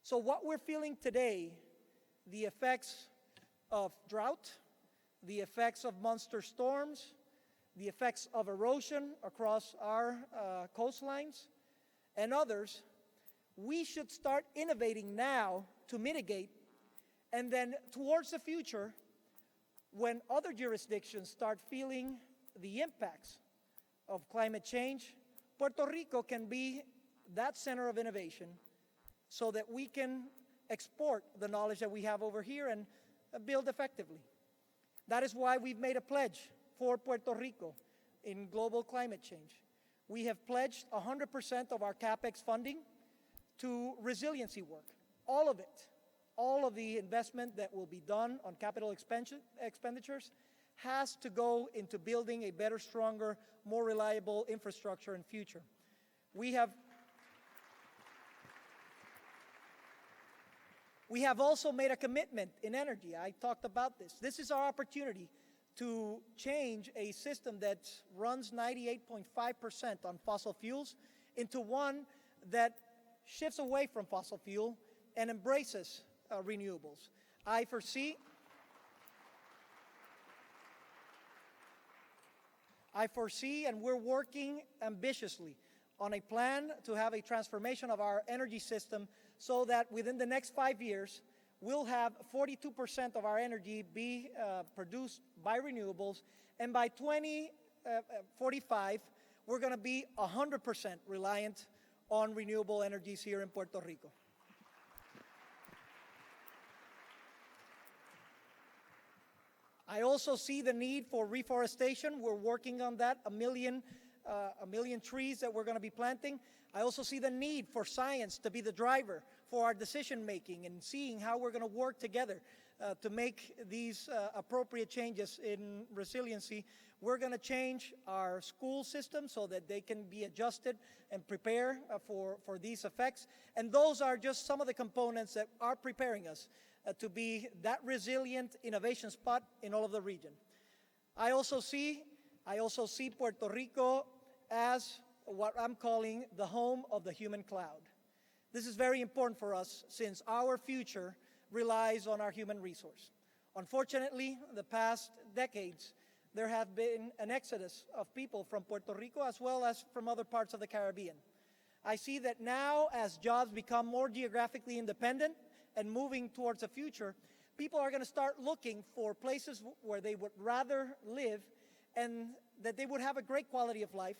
So what we're feeling today, the effects of drought, the effects of monster storms, the effects of erosion across our coastlines, and others, we should start innovating now to mitigate, and then towards the future, when other jurisdictions start feeling the impacts of climate change, Puerto Rico can be that center of innovation so that we can export the knowledge that we have over here and build effectively. That is why we've made a pledge for Puerto Rico in global climate change. We have pledged 100% of our CapEx funding to resiliency work, all of it. All of the investment that will be done on capital expenditures has to go into building a better, stronger, more reliable infrastructure in future. We have also made a commitment in energy. I talked about this. This is our opportunity to change a system that runs 98.5% on fossil fuels into one that shifts away from fossil fuel and embraces renewables. I foresee and we're working ambitiously on a plan to have a transformation of our energy system so that within the next 5 years, we'll have 42% of our energy be produced by renewables, and by 2045, we're going to be 100% reliant on renewable energies here in Puerto Rico. I also see the need for reforestation. We're working on that, a million trees that we're going to be planting. I also see the need for science to be the driver for our decision making and seeing how we're going to work together to make these appropriate changes in resiliency. We're going to change our school system so that they can be adjusted and prepare for these effects. And those are just some of the components that are preparing us to be that resilient innovation spot in all of the region. I also see Puerto Rico as what I'm calling the home of the human cloud. This is very important for us since our future relies on our human resource. Unfortunately, the past decades, there have been an exodus of people from Puerto Rico as well as from other parts of the Caribbean. I see that now as jobs become more geographically independent and moving towards the future, people are going to start looking for places where they would rather live and that they would have a great quality of life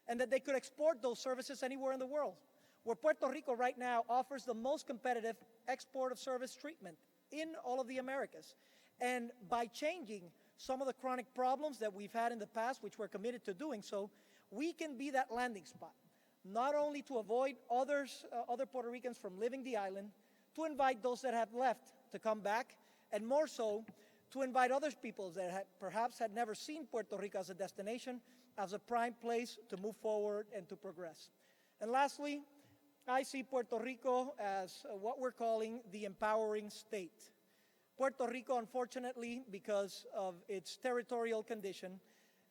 and that they could export those services anywhere in the world. Where Puerto Rico right now offers the most competitive export of service treatment in all of the Americas. And by changing some of the chronic problems that we've had in the past, which we're committed to doing so, we can be that landing spot, not only to avoid other Puerto Ricans from leaving the island, to invite those that have left to come back, and more so, to invite other peoples that perhaps had never seen Puerto Rico as a destination, as a prime place to move forward and to progress. And lastly, I see Puerto Rico as what we're calling the empowering state. Puerto Rico, unfortunately, because of its territorial condition,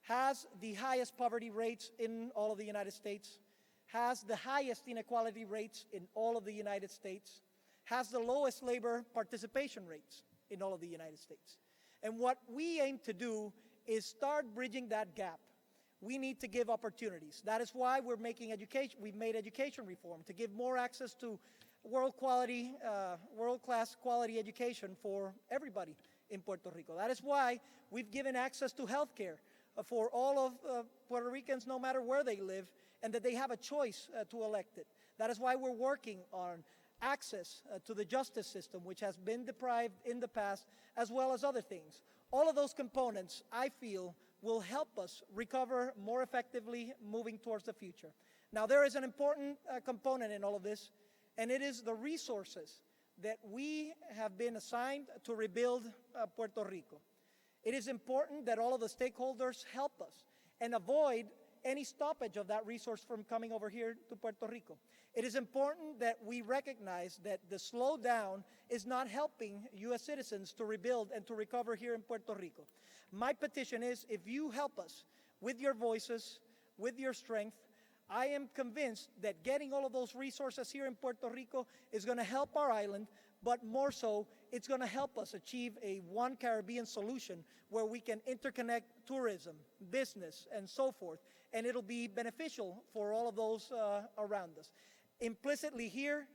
has the highest poverty rates in all of the United States, has the highest inequality rates in all of the United States, has the lowest labor participation rates in all of the United States. And what we aim to do is start bridging that gap. We need to give opportunities. That is why we've made education reform to give more access to world-class quality education for everybody in Puerto Rico. That is why we've given access to health care for all of Puerto Ricans, no matter where they live, and that they have a choice to elect it. That is why we're working on access to the justice system, which has been deprived in the past, as well as other things. All of those components, I feel, will help us recover more effectively moving towards the future. Now, there is an important component in all of this, and it is the resources that we have been assigned to rebuild Puerto Rico. It is important that all of the stakeholders help us and avoid any stoppage of that resource from coming over here to Puerto Rico. It is important that we recognize that the slowdown is not helping U.S. citizens to rebuild and to recover here in Puerto Rico. My petition is, if you help us with your voices, with your strength, I am convinced that getting all of those resources here in Puerto Rico is going to help our island, but more so, it's going to help us achieve a one Caribbean solution where we can interconnect tourism, business, and so forth, and it'll be beneficial for all of those around us. Implicitly here,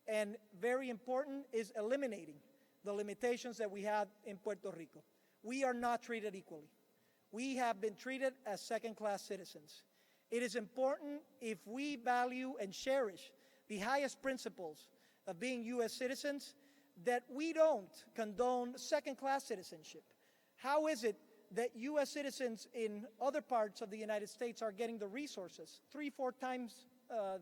and very important, is eliminating the limitations that we have in Puerto Rico. We are not treated equally. We have been treated as second-class citizens. It is important, if we value and cherish the highest principles of being U.S. citizens, that we don't condone second-class citizenship. How is it that U.S. citizens in other parts of the United States are getting the resources, 3-4 times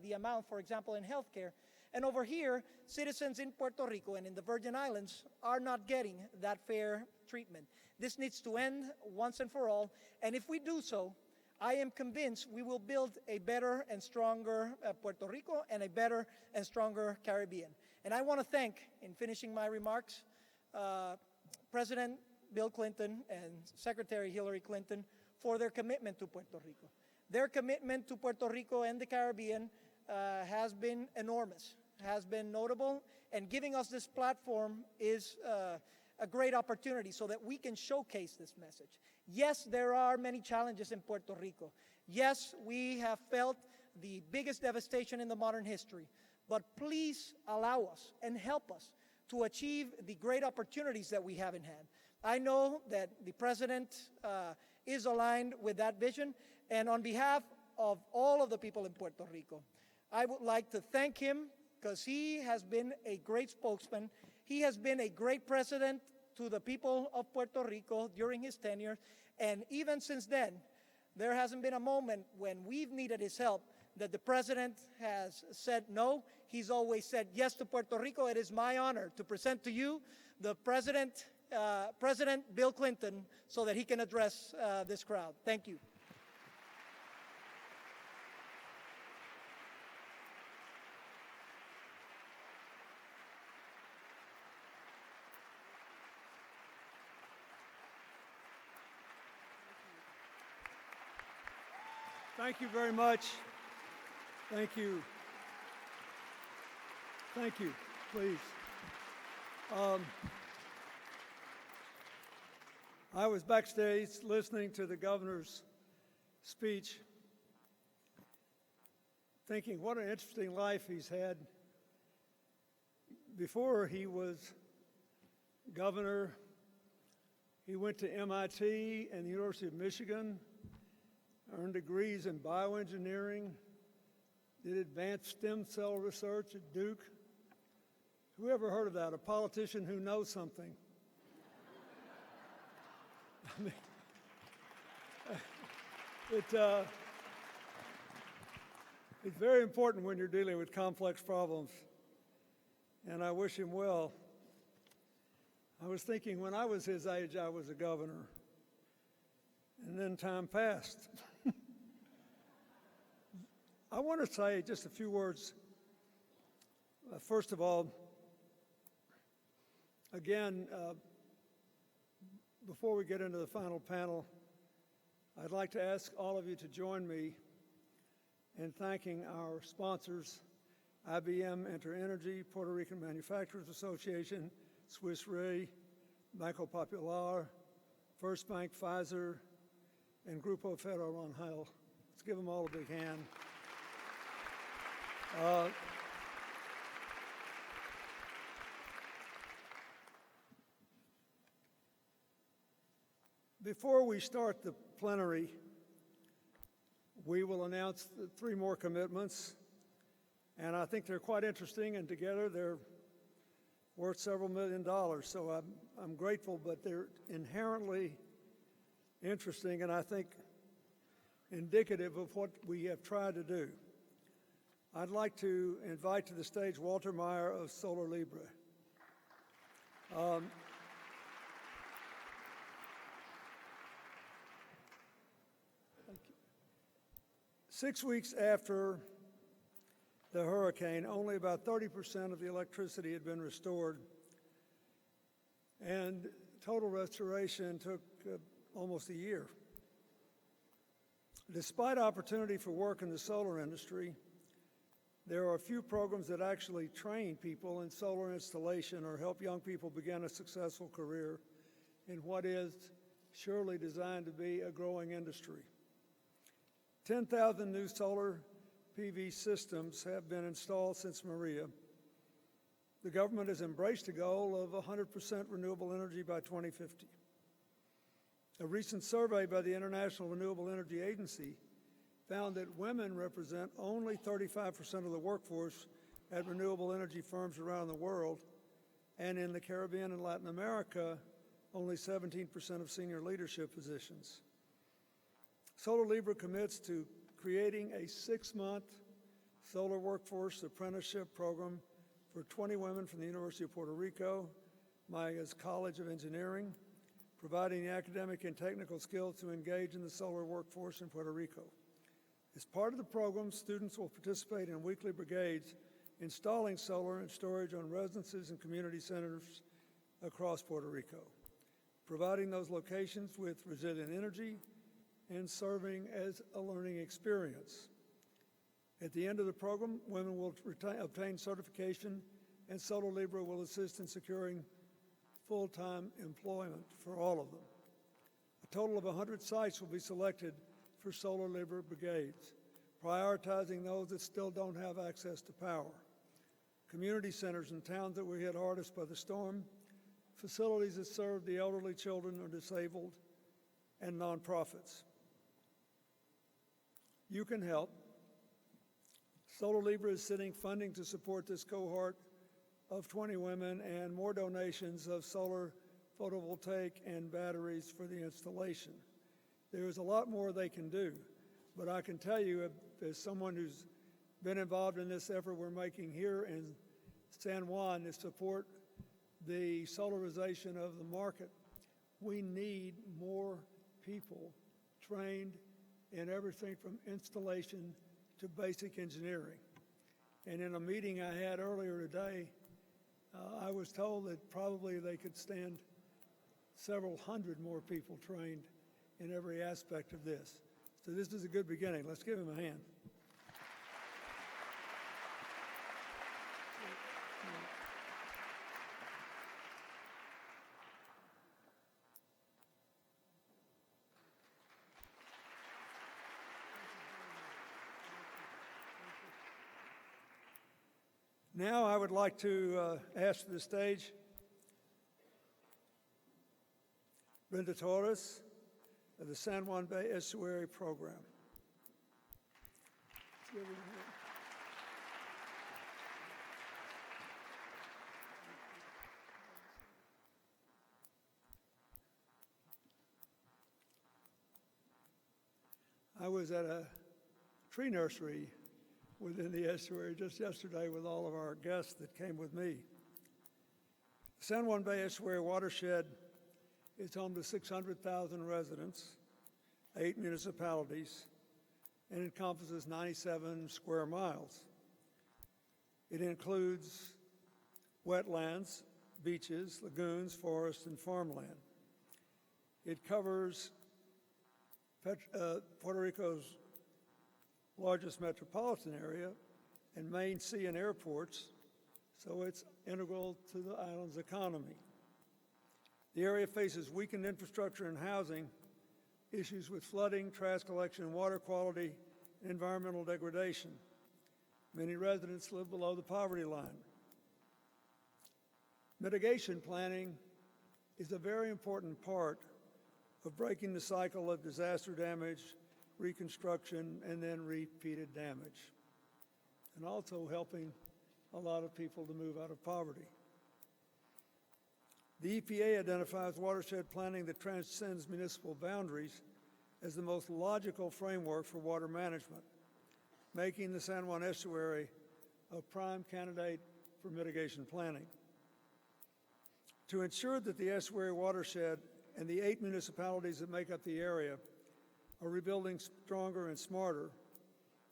the amount, for example, in healthcare, and over here, citizens in Puerto Rico and in the Virgin Islands are not getting that fair treatment? This needs to end once and for all, and if we do so, I am convinced we will build a better and stronger Puerto Rico and a better and stronger Caribbean. And I want to thank, in finishing my remarks, President Bill Clinton and Secretary Hillary Clinton for their commitment to Puerto Rico. Their commitment to Puerto Rico and the Caribbean has been enormous, has been notable, and giving us this platform is a great opportunity so that we can showcase this message. Yes, there are many challenges in Puerto Rico. Yes, we have felt the biggest devastation in the modern history, but please allow us and help us to achieve the great opportunities that we have in hand. I know that the President is aligned with that vision, and on behalf of all of the people in Puerto Rico, I would like to thank him because he has been a great spokesman. He has been a great president to the people of Puerto Rico during his tenure, and even since then, there hasn't been a moment when we've needed his help that the President has said no. He's always said yes to Puerto Rico. It is my honor to present to you the President Bill Clinton so that he can address this crowd. Thank you. Thank you very much. Thank you. Thank you, please. I was backstage listening to the governor's speech, thinking what an interesting life he's had. Before he was governor, he went to MIT and the University of Michigan, earned degrees in bioengineering, did advanced stem cell research at Duke. Who ever heard of that? A politician who knows something. I mean, it's very important when you're dealing with complex problems, and I wish him well. I was thinking when I was his age, I was a governor, and then time passed. I want to say just a few words. First of all, again, before we get into the final panel, I'd like to ask all of you to join me in thanking our sponsors, IBM InterEnergy, Puerto Rican Manufacturers Association, Swiss Re, Banco Popular, First Bank, Pfizer, and Grupo Ferro-Rangel. Let's give them all a big hand. Before we start the plenary, we will announce the 3 more commitments, and I think they're quite interesting, and together they're worth several $1 million. So I'm grateful, but they're inherently interesting, and I think indicative of what we have tried to do. I'd like to invite to the stage Walter Meyer of Solar Libre. 6 weeks after the hurricane, only about 30% of the electricity had been restored, and total restoration took almost a year. Despite opportunity for work in the solar industry, there are a few programs that actually train people in solar installation or help young people begin a successful career in what is surely designed to be a growing industry. 10,000 new solar PV systems have been installed since Maria. The government has embraced a goal of 100% renewable energy by 2050. A recent survey by the International Renewable Energy Agency found that women represent only 35% of the workforce at renewable energy firms around the world, and in the Caribbean and Latin America, only 17% of senior leadership positions. Solar Libre commits to creating a 6-month solar workforce apprenticeship program for 20 women from the University of Puerto Rico, Maya's College of Engineering, providing the academic and technical skills to engage in the solar workforce in Puerto Rico. As part of the program, students will participate in weekly brigades installing solar and storage on residences and community centers across Puerto Rico, providing those locations with resilient energy and serving as a learning experience. At the end of the program, women will obtain certification, and Solar Libre will assist in securing full-time employment for all of them. A total of 100 sites will be selected for Solar Libre brigades, prioritizing those that still don't have access to power. Community centers in towns that were hit hardest by the storm, facilities that serve the elderly, children, or disabled, and nonprofits. You can help. Solar Libre is sending funding to support this cohort of 20 women and more donations of solar photovoltaic and batteries for the installation. There is a lot more they can do, but I can tell you, as someone who's been involved in this effort we're making here in San Juan to support the solarization of the market, we need more people trained in everything from installation to basic engineering. And in a meeting I had earlier today, I was told that probably they could stand several hundred more people trained in every aspect of this. So this is a good beginning. Let's give him a hand. Now I would like to ask to the stage Brenda Torres of the San Juan Bay Estuary Program. I was at a tree nursery within the estuary just yesterday with all of our guests that came with me. The San Juan Bay Estuary watershed is home to 600,000 residents, 8 municipalities, and encompasses 97 square miles. It includes wetlands, beaches, lagoons, forests, and farmland. It covers Puerto Rico's largest metropolitan area and main sea and airports, so it's integral to the island's economy. The area faces weakened infrastructure and housing, issues with flooding, trash collection, water quality, and environmental degradation. Many residents live below the poverty line. Mitigation planning is a very important part of breaking the cycle of disaster damage, reconstruction, and then repeated damage, and also helping a lot of people to move out of poverty. The EPA identifies watershed planning that transcends municipal boundaries as the most logical framework for water management, making the San Juan Estuary a prime candidate for mitigation planning. To ensure that the estuary watershed and the 8 municipalities that make up the area are rebuilding stronger and smarter,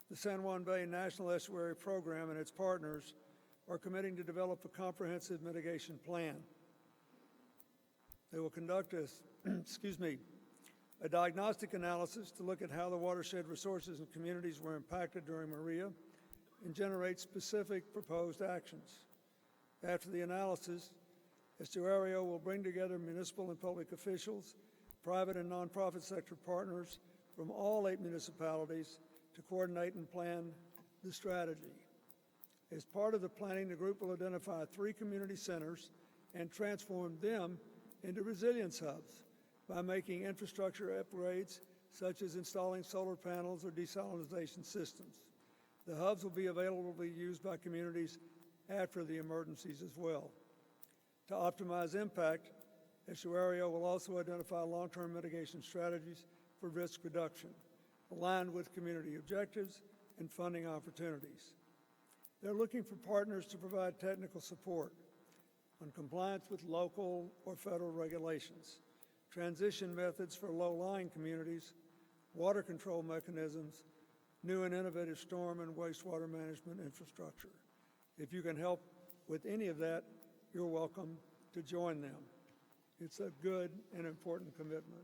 the San Juan Bay National Estuary Program and its partners are committing to develop a comprehensive mitigation plan. They will conduct a a diagnostic analysis to look at how the watershed resources and communities were impacted during Maria, and generate specific proposed actions. After the analysis, Estuario will bring together municipal and public officials, private and nonprofit sector partners from all 8 municipalities to coordinate and plan the strategy. As part of the planning, the group will identify 3 community centers and transform them into resilience hubs by making infrastructure upgrades such as installing solar panels or desalination systems. The hubs will be available to be used by communities after the emergencies as well. To optimize impact, Estuario will also identify long-term mitigation strategies for risk reduction, aligned with community objectives and funding opportunities. They're looking for partners to provide technical support on compliance with local or federal regulations, transition methods for low-lying communities, water control mechanisms, new and innovative storm and wastewater management infrastructure. If you can help with any of that, you're welcome to join them. It's a good and important commitment.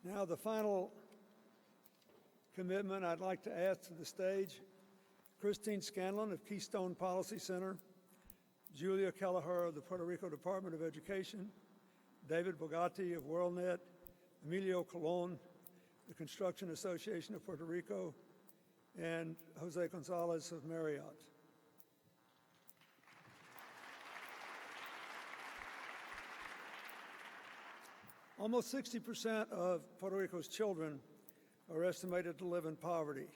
Now, the final commitment I'd like to ask to the stage, Christine Scanlon of Keystone Policy Center, Julia Kelleher of the Puerto Rico Department of Education, David Bogatti of WorldNet, Emilio Colon, the Construction Association of Puerto Rico, and Jose Gonzalez of Marriott. Almost 60% of Puerto Rico's children are estimated to live in poverty,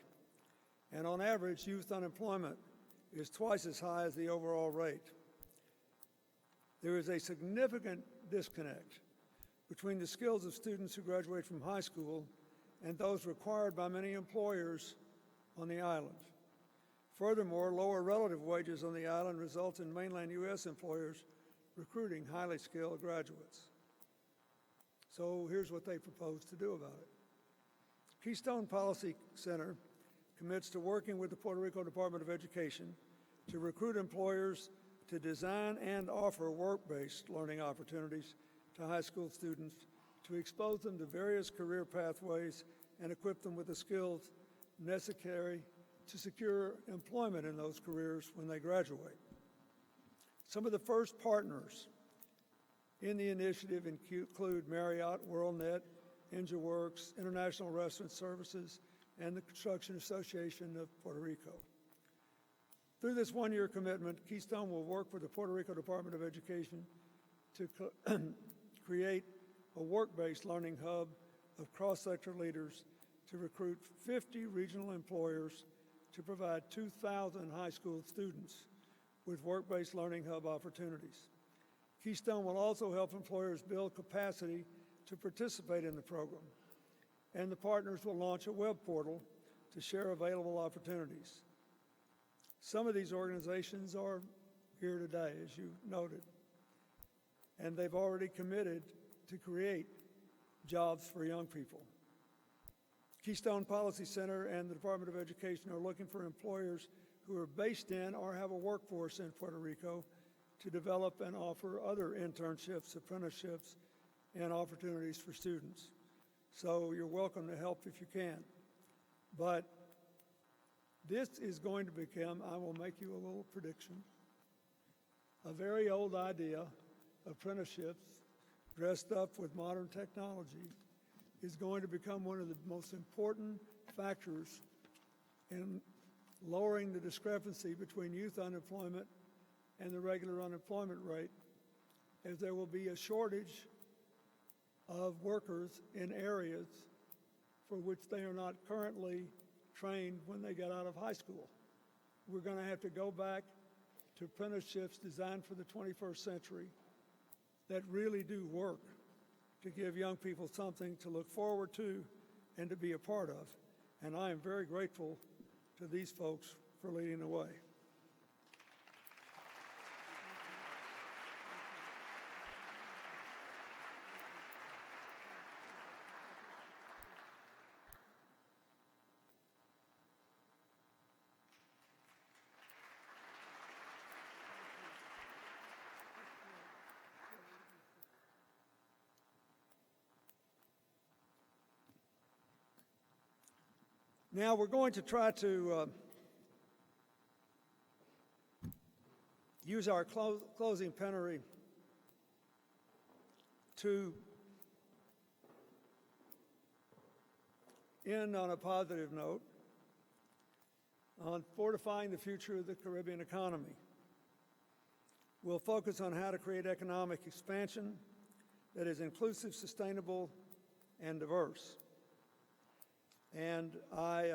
and on average, youth unemployment is twice as high as the overall rate. There is a significant disconnect between the skills of students who graduate from high school and those required by many employers on the island. Furthermore, lower relative wages on the island result in mainland U.S. employers recruiting highly skilled graduates. So here's what they propose to do about it. Keystone Policy Center commits to working with the Puerto Rico Department of Education to recruit employers to design and offer work-based learning opportunities to high school students, to expose them to various career pathways and equip them with the skills necessary to secure employment in those careers when they graduate. Some of the first partners in the initiative include Marriott, WorldNet, EngineWorks, International Restaurant Services, and the Construction Association of Puerto Rico. Through this one-year commitment, Keystone will work with the Puerto Rico Department of Education to create a work-based learning hub of cross-sector leaders to recruit 50 regional employers to provide 2,000 high school students with work-based learning hub opportunities. Keystone will also help employers build capacity to participate in the program, and the partners will launch a web portal to share available opportunities. Some of these organizations are here today, as you noted, and they've already committed to create jobs for young people. Keystone Policy Center and the Department of Education are looking for employers who are based in or have a workforce in Puerto Rico to develop and offer other internships, apprenticeships, and opportunities for students. So you're welcome to help if you can. But this is going to become, I will make you a little prediction, a very old idea. Apprenticeships dressed up with modern technology is going to become one of the most important factors in lowering the discrepancy between youth unemployment and the regular unemployment rate, as there will be a shortage of workers in areas for which they are not currently trained when they get out of high school. We're going to have to go back to apprenticeships designed for the 21st century that really do work to give young people something to look forward to and to be a part of. And I am very grateful to these folks for leading the way. Now we're going to try to use our closing plenary to end on a positive note on fortifying the future of the Caribbean economy. We'll focus on how to create economic expansion that is inclusive, sustainable, and diverse. And I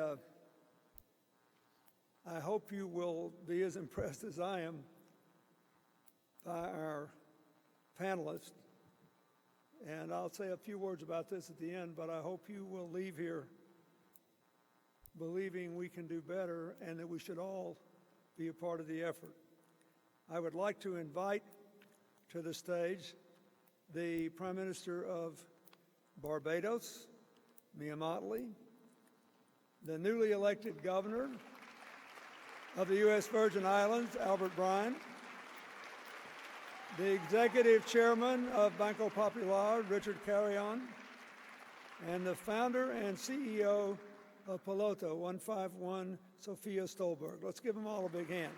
hope you will be as impressed as I am by our panelists. And I'll say a few words about this at the end, but I hope you will leave here believing we can do better and that we should all be a part of the effort. I would like to invite to the stage the Prime Minister of Barbados, Mia Mottley, the newly elected Governor of the U.S. Virgin Islands, Albert Bryan, the Executive Chairman of Banco Popular, Richard Carrion, and the founder and CEO of Puerto 151, Sophia Stolberg. Let's give them all a big hand.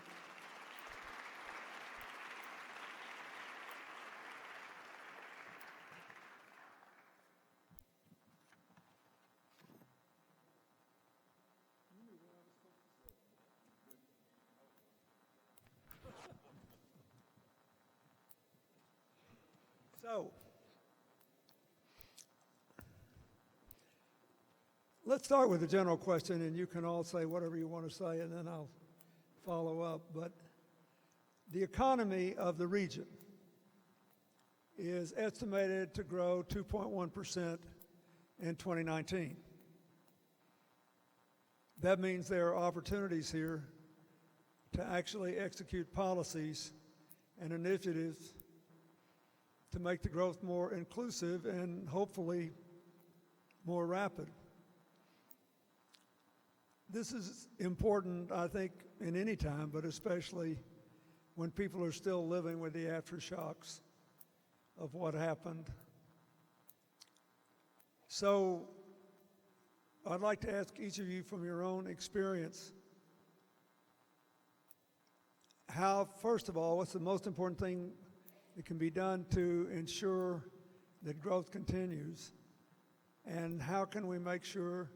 So, let's start with a general question, and you can all say whatever you want to say, and then I'll follow up. But the economy of the region is estimated to grow 2.1% in 2019. That means there are opportunities here to actually execute policies and initiatives to make the growth more inclusive and hopefully more rapid. This is important, I think, in any time, but especially when people are still living with the aftershocks of what happened. So I'd like to ask each of you from your own experience, first of all, what's the most important thing that can be done to ensure that growth continues? And how can we make sure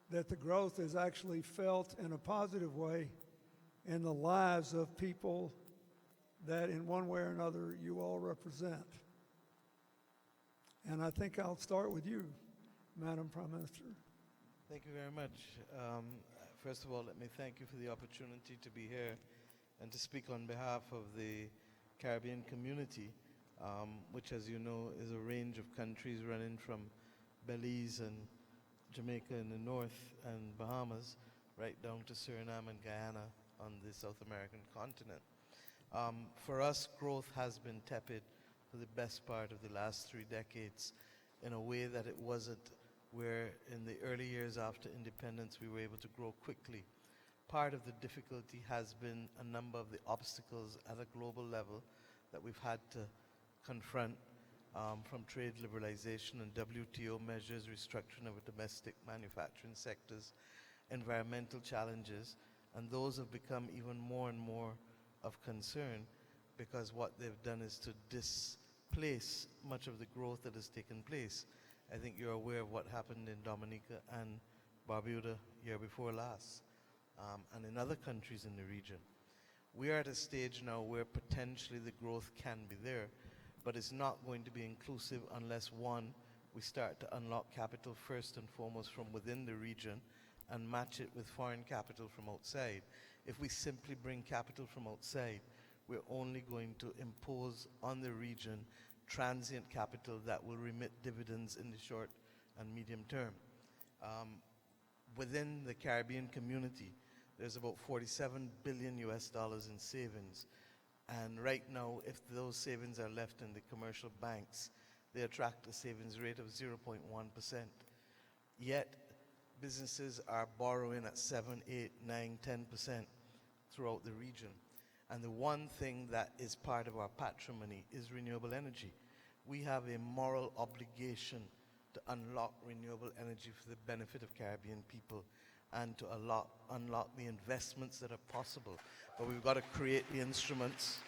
that the growth is actually felt in a positive way in the lives of people that in one way or another you all represent? And I think I'll start with you, Madam Prime Minister. Thank you very much. First of all, let me thank you for the opportunity to be here and to speak on behalf of the Caribbean community, which, as you know, is a range of countries running from Belize and Jamaica in the north and Bahamas right down to Suriname and Guyana on the South American continent. For us, growth has been tepid for the best part of the last 3 decades in a way that it wasn't where in the early years after independence we were able to grow quickly. Part of the difficulty has been a number of the obstacles at a global level that we've had to confront, from trade liberalization and WTO measures, restructuring of domestic manufacturing sectors, environmental challenges, and those have become even more and more of concern because what they've done is to displace much of the growth that has taken place. I think you're aware of what happened in Dominica and Barbuda year before last. And in other countries in the region. We are at a stage now where potentially the growth can be there, but it's not going to be inclusive unless, one, we start to unlock capital first and foremost from within the region and match it with foreign capital from outside. If we simply bring capital from outside, we're only going to impose on the region transient capital that will remit dividends in the short and medium term. Within the Caribbean community, there's about $47 billion in savings. And right now, if those savings are left in the commercial banks, they attract a savings rate of 0.1%. Yet, businesses are borrowing at 7, 8, 9, 10% throughout the region. And the one thing that is part of our patrimony is renewable energy. We have a moral obligation to unlock renewable energy for the benefit of Caribbean people and to unlock the investments that are possible. But we've got to create the instruments.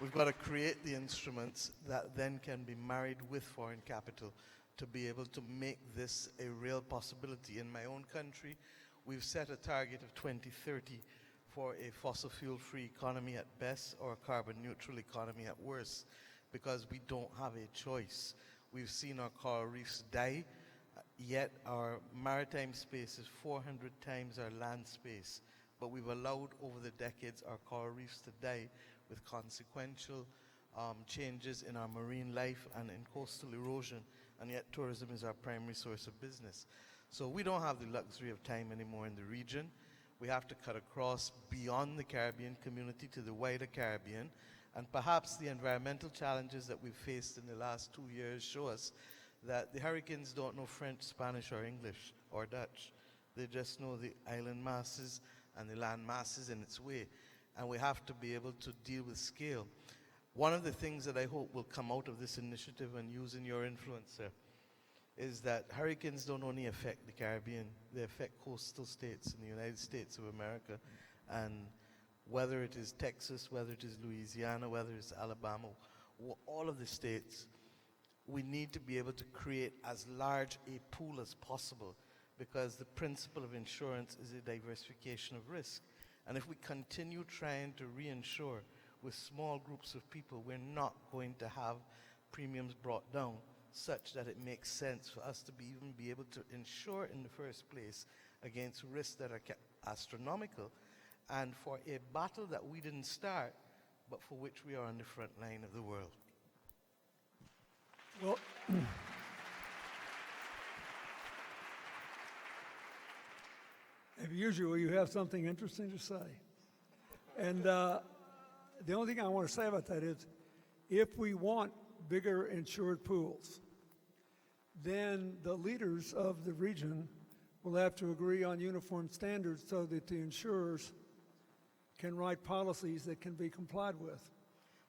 We've got to create the instruments that then can be married with foreign capital to be able to make this a real possibility. In my own country, we've set a target of 2030 for a fossil fuel-free economy at best or a carbon-neutral economy at worst, because we don't have a choice. We've seen our coral reefs die, yet our maritime space is 400 times our land space. But we've allowed over the decades our coral reefs to die with consequential changes in our marine life and in coastal erosion, and yet tourism is our primary source of business. So we don't have the luxury of time anymore in the region. We have to cut across beyond the Caribbean community to the wider Caribbean, and perhaps the environmental challenges that we've faced in the last 2 years show us that the hurricanes don't know French, Spanish, or English, or Dutch. They just know the island masses and the land masses in its way, and we have to be able to deal with scale. One of the things that I hope will come out of this initiative and using your influence, sir, is that hurricanes don't only affect the Caribbean, they affect coastal states in the United States of America. And whether it is Texas, whether it is Louisiana, whether it's Alabama, all of the states, we need to be able to create as large a pool as possible, because the principle of insurance is a diversification of risk. And if we continue trying to reinsure with small groups of people, we're not going to have premiums brought down such that it makes sense for us to even be able to insure in the first place against risks that are astronomical, and for a battle that we didn't start, but for which we are on the front line of the world. Well, as usual, you have something interesting to say. And the only thing I want to say about that is, if we want bigger insured pools, then the leaders of the region will have to agree on uniform standards so that the insurers can write policies that can be complied with.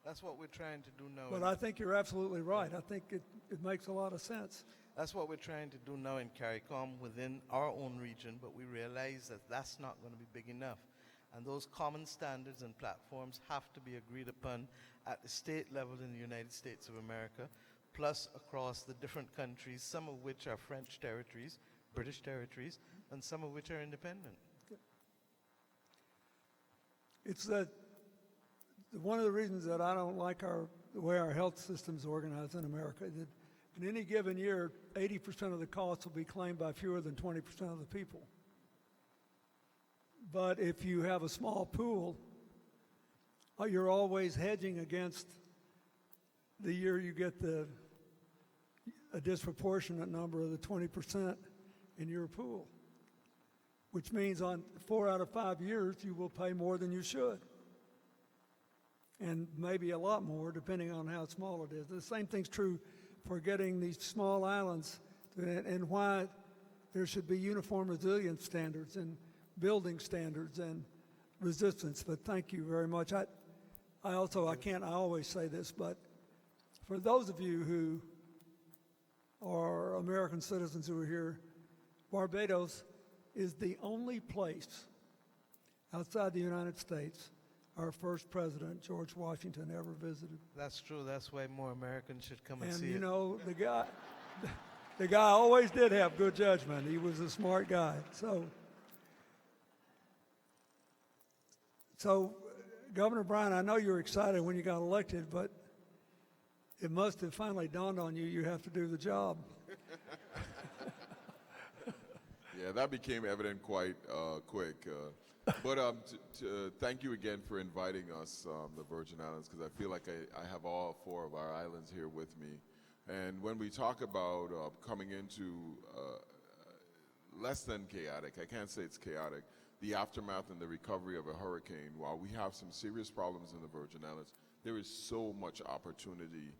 That's what we're trying to do now. But I think you're absolutely right. I think it makes a lot of sense. That's what we're trying to do now in CARICOM within our own region, but we realize that that's not going to be big enough. And those common standards and platforms have to be agreed upon at the state level in the United States of America, plus across the different countries, some of which are French territories, British territories, and some of which are independent. It's that one of the reasons that I don't like the way our health system's organized in America, that in any given year, 80% of the costs will be claimed by fewer than 20% of the people. But if you have a small pool, you're always hedging against the year you get a disproportionate number of the 20% in your pool, which means on 4 out of 5 years, you will pay more than you should. And maybe a lot more, depending on how small it is. The same thing's true for getting these small islands, and why there should be uniform resilience standards and building standards and resistance. But thank you very much. I always say this, but for those of you who are American citizens who are here, Barbados is the only place outside the United States our first president, George Washington, ever visited. That's true. That's why more Americans should come and And see you it. know, the guy always did have good judgment. He was a smart guy. So Governor Bryan, I know you were excited when you got elected, but it must have finally dawned on you you have to do the job. Yeah, that became evident quite quick. Thank you again for inviting us, the Virgin Islands, because I feel like I have all 4 of our islands here with me. And when we talk about coming into less than chaotic, I can't say it's chaotic, the aftermath and the recovery of a hurricane, while we have some serious problems in the Virgin Islands, there is so much opportunity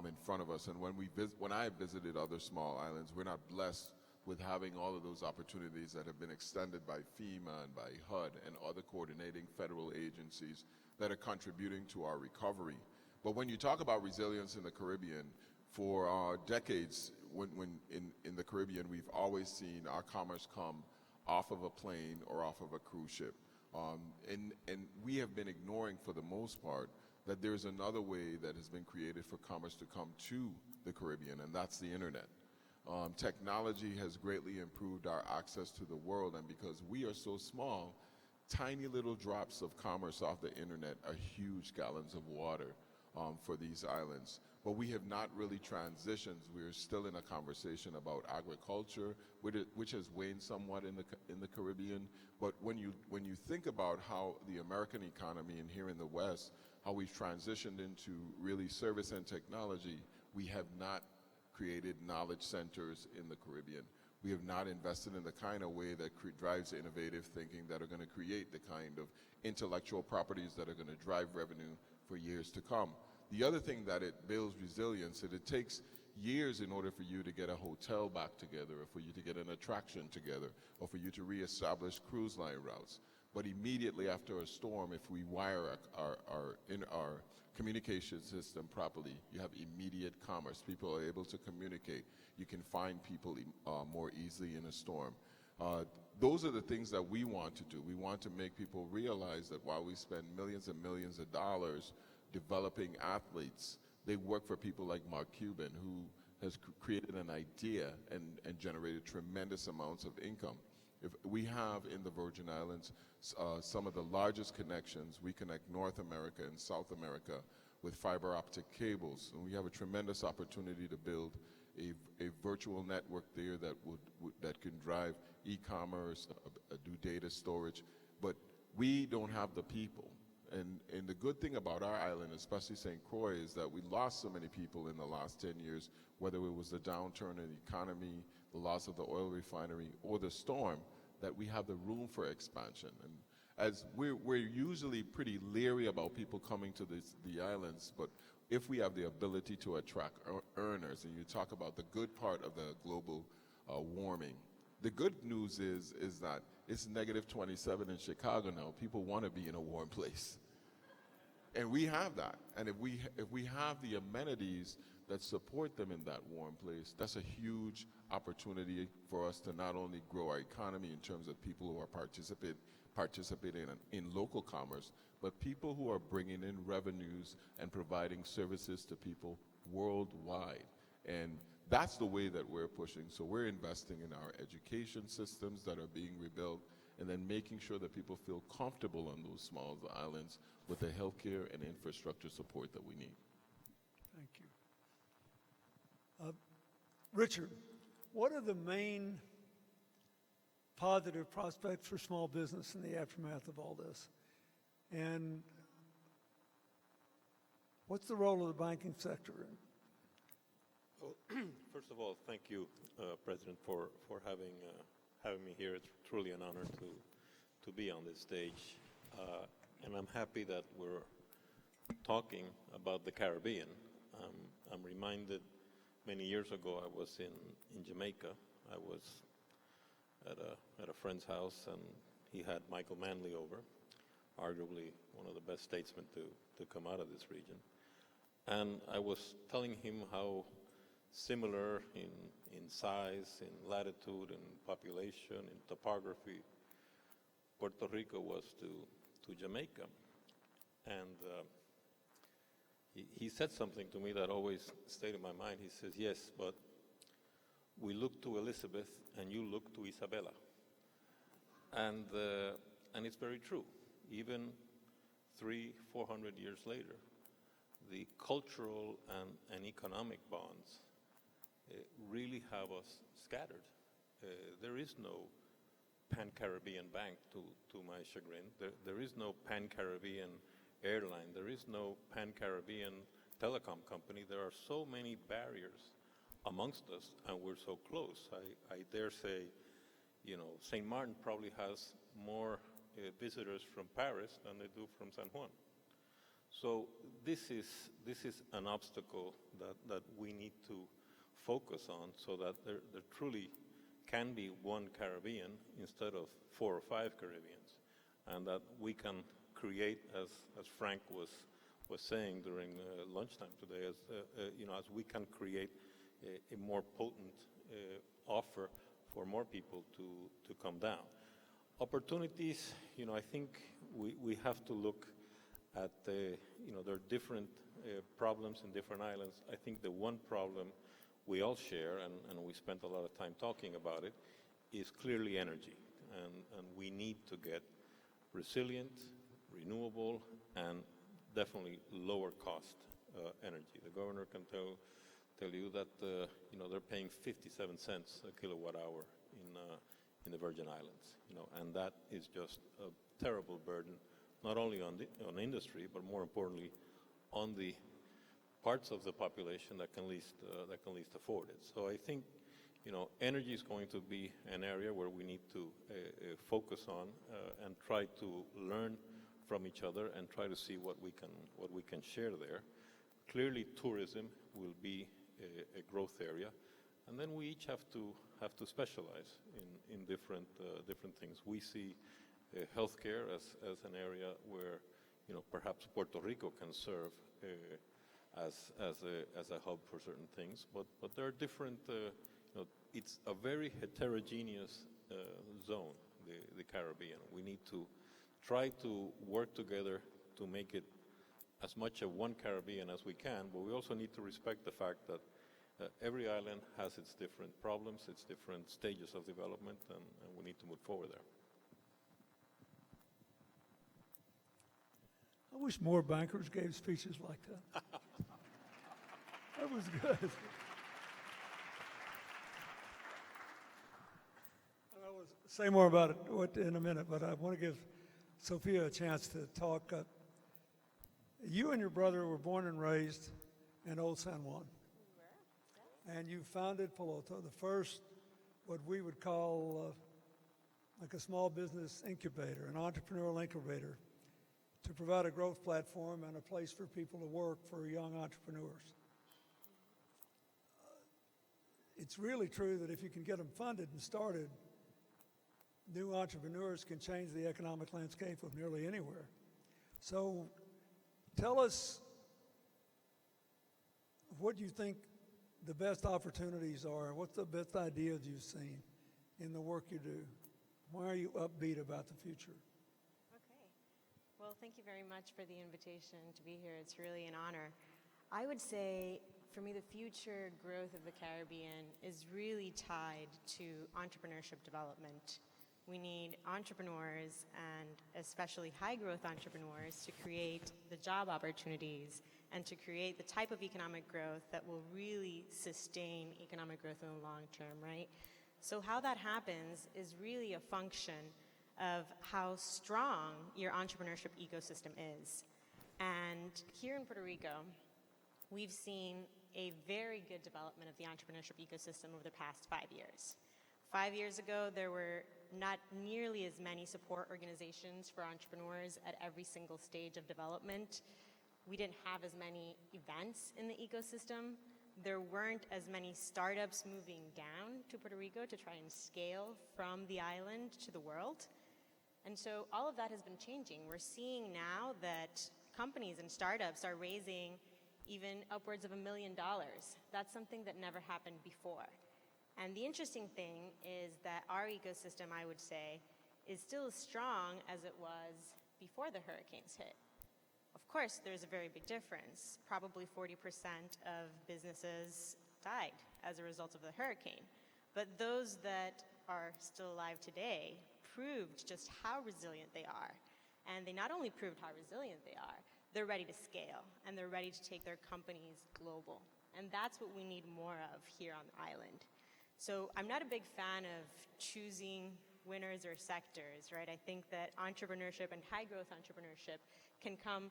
in front of us. And when I visited other small islands, we're not blessed with having all of those opportunities that have been extended by FEMA and by HUD and other coordinating federal agencies that are contributing to our recovery. But when you talk about resilience in the Caribbean, For decades, when in the Caribbean, we've always seen our commerce come off of a plane or off of a cruise ship. And we have been ignoring, for the most part, that there's another way that has been created for commerce to come to the Caribbean, and that's the internet. Technology has greatly improved our access to the world, and because we are so small, tiny little drops of commerce off the internet are huge gallons of water for these islands. But we have not really transitioned. We're still in a conversation about agriculture, which has waned somewhat in the Caribbean. But when you think about how the American economy and here in the West, how we've transitioned into really service and technology, we have not created knowledge centers in the Caribbean. We have not invested in the kind of way that drives innovative thinking that are going to create the kind of intellectual properties that are going to drive revenue for years to come. The other thing that it builds resilience, it takes years in order for you to get a hotel back together, or for you to get an attraction together, or for you to reestablish cruise line routes. But immediately after a storm, if we wire our communication system properly, you have immediate commerce. People are able to communicate. You can find people more easily in a storm. Those are the things that we want to do. We want to make people realize that while we spend millions and millions of dollars developing athletes, they work for people like Mark Cuban, who has created an idea and generated tremendous amounts of income. If we have in the Virgin Islands some of the largest connections. We connect North America and South America with fiber optic cables, and we have a tremendous opportunity to build a virtual network there that can drive e-commerce, do data storage, but we don't have the people. And the good thing about our island, especially St. Croix, is that we lost so many people in the last 10 years, whether it was the downturn in the economy, the loss of the oil refinery, or the storm, that we have the room for expansion. And as we're usually pretty leery about people coming to the islands, but if we have the ability to attract earners, and you talk about the good part of the global warming, the good news is that it's negative 27 in Chicago now. People want to be in a warm place. And we have that. And if we have the amenities that support them in that warm place, that's a huge opportunity for us to not only grow our economy in terms of people who are participating in local commerce, but people who are bringing in revenues and providing services to people worldwide. And that's the way that we're pushing. So we're investing in our education systems that are being rebuilt, and then making sure that people feel comfortable on those small islands with the healthcare and infrastructure support that we need. Thank you. Richard, what are the main positive prospects for small business in the aftermath of all this? And what's the role of the banking sector in? Well, first of all, thank you, President, for having me here. It's truly an honor to be on this stage. And I'm happy that we're talking about the Caribbean. I'm reminded many years ago I was in Jamaica. I was at a friend's house, and he had Michael Manley over, arguably one of the best statesmen to come out of this region. And I was telling him how similar in size, in latitude, in population, in topography, Puerto Rico was to Jamaica. And he said something to me that always stayed in my mind. He says, yes, but we look to Elizabeth and you look to Isabella. And it's very true. Even 300-400 years later, the cultural and economic bonds really have us scattered. There is no Pan-Caribbean bank, to my chagrin. There is no Pan-Caribbean airline. There is no Pan-Caribbean telecom company. There are so many barriers amongst us, and we're so close. I dare say, St. Martin probably has more visitors from Paris than they do from San Juan. So this is an obstacle that we need to focus on, so that there truly can be one Caribbean instead of 4 or 5 Caribbeans, and that we can create, as Frank was was saying during lunchtime today, as we can create a more potent offer for more people to come down. Opportunities, I think we have to look at there are different problems in different islands. I think the one problem we all share, and we spent a lot of time talking about it, is clearly energy. And we need to get resilient, renewable, and definitely lower cost energy. The governor can tell you that they're paying 57 cents a kilowatt hour in the Virgin Islands, and that is just a terrible burden, not only on industry, but more importantly, on the parts of the population that can least afford it. So I think energy is going to be an area where we need to focus on and try to learn from each other and try to see what we can share there. Clearly, tourism will be a growth area, and then we each have to specialize in different things. We see healthcare as an area where perhaps Puerto Rico can serve as a hub for certain things, but there are different. It's a very heterogeneous zone, the Caribbean. We need to try to work together to make it as much a one Caribbean as we can, but we also need to respect the fact that every island has its different problems, its different stages of development, and we need to move forward there. I wish more bankers gave speeches like that. That was good. I will say more about it in a minute, but I want to give Sophia a chance to talk. You and your brother were born and raised in Old San Juan. And you founded Puerto, the first, what we would call like a small business incubator, an entrepreneurial incubator, to provide a growth platform and a place for people to work for young entrepreneurs. It's really true that if you can get them funded and started, new entrepreneurs can change the economic landscape of nearly anywhere. So tell us what you think the best opportunities are. What's the best ideas you've seen in the work you do? Why are you upbeat about the future? Okay. Well, thank you very much for the invitation to be here. It's really an honor. I would say, for me, the future growth of the Caribbean is really tied to entrepreneurship development. We need entrepreneurs, and especially high-growth entrepreneurs, to create the job opportunities and to create the type of economic growth that will really sustain economic growth in the long term, right? So how that happens is really a function of how strong your entrepreneurship ecosystem is. And here in Puerto Rico, we've seen a very good development of the entrepreneurship ecosystem over the past 5 years. 5 years ago, there were not nearly as many support organizations for entrepreneurs at every single stage of development. We didn't have as many events in the ecosystem. There weren't as many startups moving down to Puerto Rico to try and scale from the island to the world. And so all of that has been changing. We're seeing now that companies and startups are raising even upwards of $1 million. That's something that never happened before. And the interesting thing is that our ecosystem, I would say, is still as strong as it was before the hurricanes hit. Of course, there's a very big difference. Probably 40% of businesses died as a result of the hurricane. But those that are still alive today proved just how resilient they are. And they not only proved how resilient they are, they're ready to scale, and they're ready to take their companies global. And that's what we need more of here on the island. So I'm not a big fan of choosing winners or sectors, right? I think that entrepreneurship and high-growth entrepreneurship can come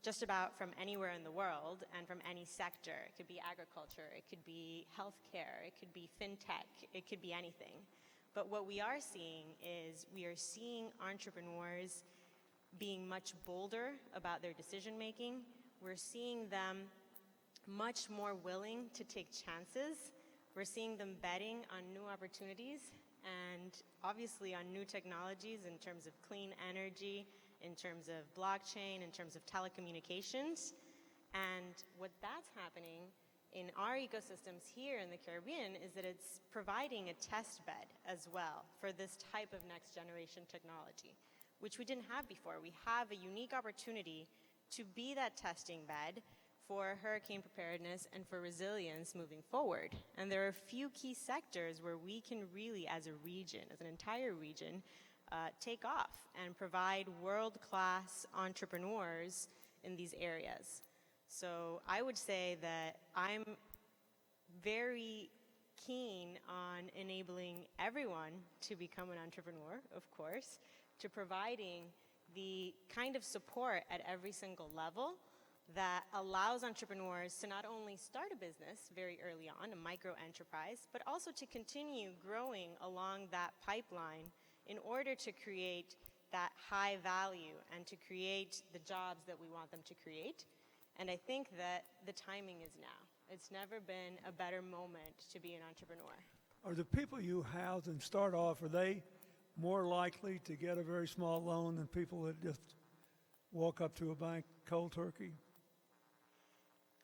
just about from anywhere in the world and from any sector. It could be agriculture, it could be healthcare, it could be fintech, it could be anything. But what we are seeing is we are seeing entrepreneurs being much bolder about their decision making. We're seeing them much more willing to take chances. We're seeing them betting on new opportunities and obviously on new technologies in terms of clean energy, in terms of blockchain, in terms of telecommunications. And what that's happening in our ecosystems here in the Caribbean is that it's providing a test bed as well for this type of next generation technology, which we didn't have before. We have a unique opportunity to be that testing bed for hurricane preparedness and for resilience moving forward. And there are a few key sectors where we can really, as a region, as an entire region, take off and provide world-class entrepreneurs in these areas. So I would say that I'm very keen on enabling everyone to become an entrepreneur, of course, to providing the kind of support at every single level that allows entrepreneurs to not only start a business very early on, a micro enterprise, but also to continue growing along that pipeline in order to create that high value and to create the jobs that we want them to create. And I think that the timing is now. It's never been a better moment to be an entrepreneur. Are the people you house and start off, are they more likely to get a very small loan than people that just walk up to a bank cold turkey?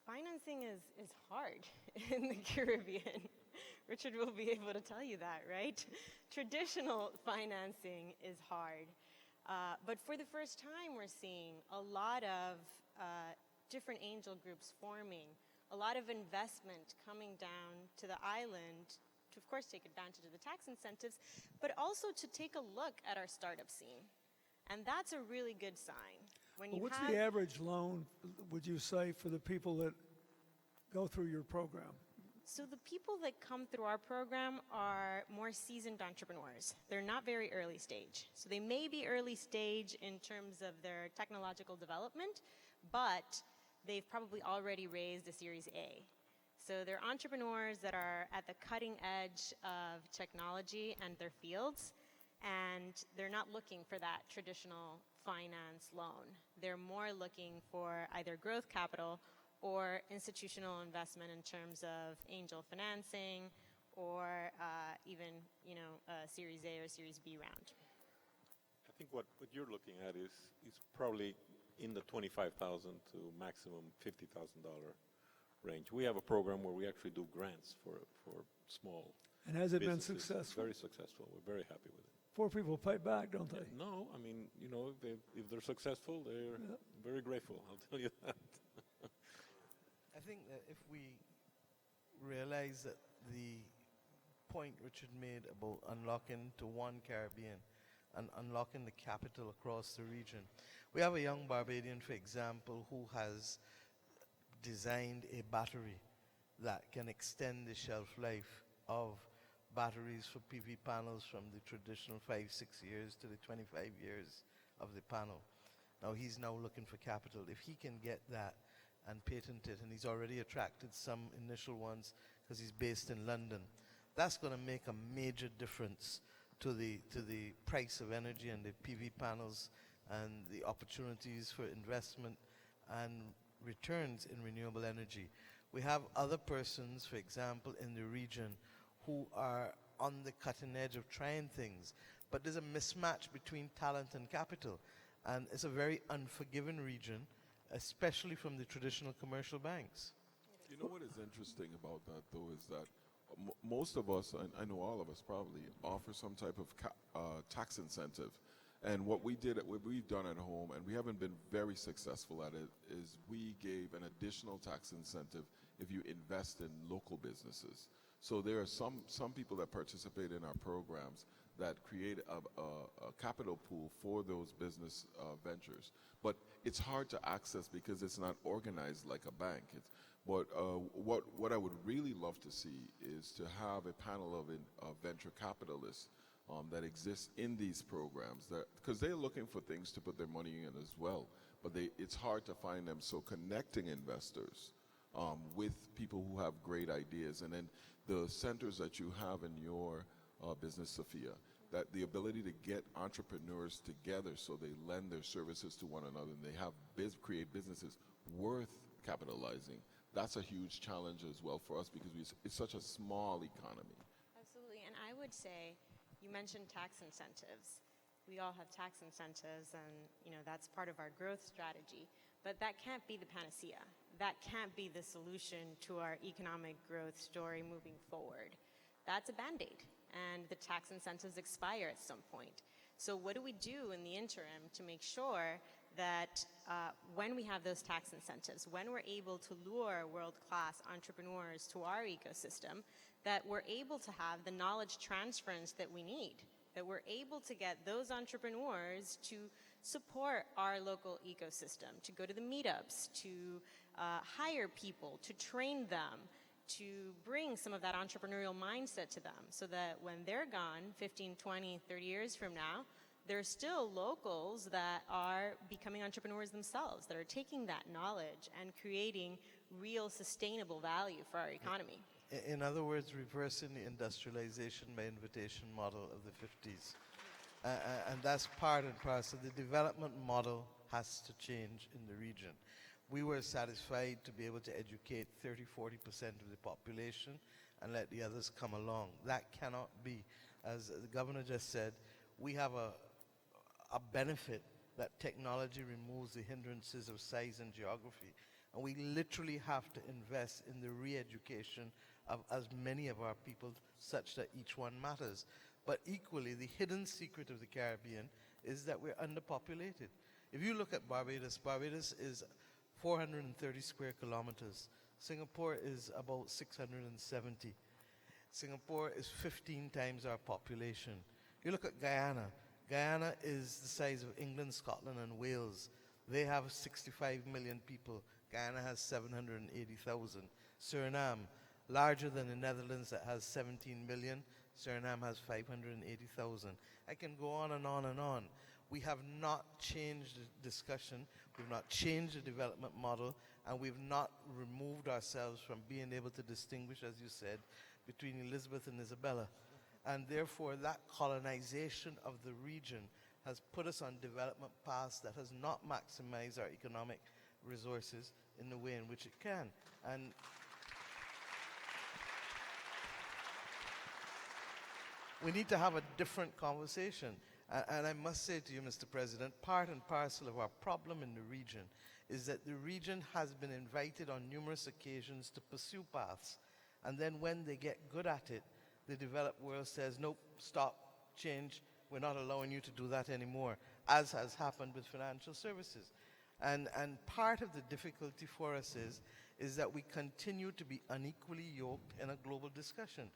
Financing is hard in the Caribbean. Richard will be able to tell you that, right? Traditional financing is hard. But for the first time, we're seeing a lot of different angel groups forming, a lot of investment coming down to the island to, of course, take advantage of the tax incentives, but also to take a look at our startup scene. And that's a really good sign. When you What's have the average loan, would you say, for the people that go through your program? So the people that come through our program are more seasoned entrepreneurs. They're not very early stage. So they may be early stage in terms of their technological development, but they've probably already raised a Series A. So they're entrepreneurs that are at the cutting edge of technology and their fields, and they're not looking for that traditional finance loan. They're more looking for either growth capital or institutional investment in terms of angel financing or even, a Series A or Series B round. I think what you're looking at is probably in the $25,000 to maximum $50,000 range. We have a program where we actually do grants for small And has it been businesses. successful? Very successful. We're very happy with it. Poor people pay back, don't they? No, I mean, if they're successful, they're very grateful, I'll tell you that. I think that if we realize that the point Richard made about unlocking to one Caribbean and unlocking the capital across the region, we have a young Barbadian, for example, who has designed a battery that can extend the shelf life of batteries for PV panels from the traditional 5-6 years to the 25 years of the panel. Now he's now looking for capital. If he can get that and patent it, and he's already attracted some initial ones because he's based in London, that's going to make a major difference to the price of energy and the PV panels and the opportunities for investment and returns in renewable energy. We have other persons, for example, in the region who are on the cutting edge of trying things, but there's a mismatch between talent and capital, and it's a very unforgiving region, especially from the traditional commercial banks. You know what is interesting about that, though, is that most of us, and I know all of us probably, offer some type of tax incentive. And what we've done at home, and we haven't been very successful at it, is we gave an additional tax incentive if you invest in local businesses. So there are some people that participate in our programs that create a capital pool for those business ventures. But it's hard to access because it's not organized like a bank. But what I would really love to see is to have a panel of venture capitalists that exists in these programs, because they're looking for things to put their money in as well. But it's hard to find them. So connecting investors with people who have great ideas, and then the centers that you have in your business, Sophia, that the ability to get entrepreneurs together so they lend their services to one another and they have create businesses worth capitalizing. That's a huge challenge as well for us because it's such a small economy. Absolutely, and I would say, you mentioned tax incentives. We all have tax incentives, and that's part of our growth strategy. But that can't be the panacea. that can't be the solution to our economic growth story moving forward. That's a Band-Aid, and the tax incentives expire at some point. So what do we do in the interim to make sure that when we have those tax incentives, when we're able to lure world-class entrepreneurs to our ecosystem, that we're able to have the knowledge transference that we need, that we're able to get those entrepreneurs to support our local ecosystem, to go to the meetups, to hire people, to train them, to bring some of that entrepreneurial mindset to them so that when they're gone 15, 20, 30 years from now, there's still locals that are becoming entrepreneurs themselves, that are taking that knowledge and creating real sustainable value for our economy. In other words, reversing the industrialization by invitation model of the 50s. And that's part and parcel. The development model has to change in the region. We were satisfied to be able to educate 30, 40% of the population and let the others come along. That cannot be. As the governor just said, we have a benefit that technology removes the hindrances of size and geography. And we literally have to invest in the re-education of as many of our people such that each one matters. But equally, the hidden secret of the Caribbean is that we're underpopulated. If you look at Barbados, Barbados is 430 square kilometers. Singapore is about 670. Singapore is 15 times our population. You look at Guyana. Guyana is the size of England, Scotland, and Wales. They have 65 million people. Guyana has 780,000. Suriname, larger than the Netherlands that has 17 million. Suriname has 580,000. I can go on and on and on. We have not changed the discussion, we've not changed the development model, and we've not removed ourselves from being able to distinguish, as you said, between Elizabeth and Isabella. And therefore, that colonization of the region has put us on development paths that has not maximized our economic resources in the way in which it can. And we need to have a different conversation. And I must say to you, Mr. President, part and parcel of our problem in the region is that the region has been invited on numerous occasions to pursue paths. And then when they get good at it, the developed world says, nope, stop, change, we're not allowing you to do that anymore, as has happened with financial services. And part of the difficulty for us is that we continue to be unequally yoked in a global discussion.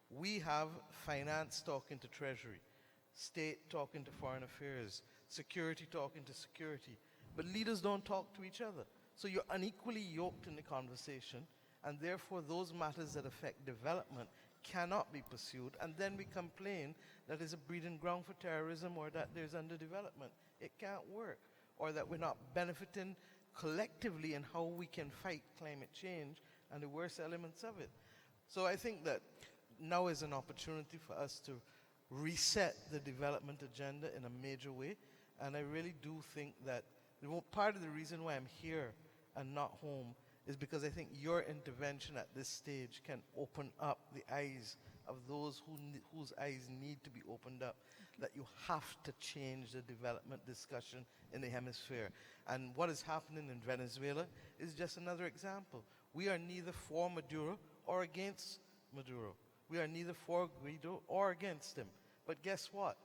We have finance talking to treasury, state talking to foreign affairs, security talking to security, but leaders don't talk to each other. So you're unequally yoked in the conversation, and therefore those matters that affect development cannot be pursued, and then we complain that it's a breeding ground for terrorism or that there's underdevelopment. It can't work. Or that we're not benefiting collectively in how we can fight climate change and the worst elements of it. So I think that now is an opportunity for us to reset the development agenda in a major way, and I really do think that part of the reason why I'm here and not home is because I think your intervention at this stage can open up the eyes of those whose eyes need to be opened up, that you have to change the development discussion in the hemisphere. And what is happening in Venezuela is just another example. We are neither for Maduro or against Maduro. We are neither for Guaido or against him. But guess what?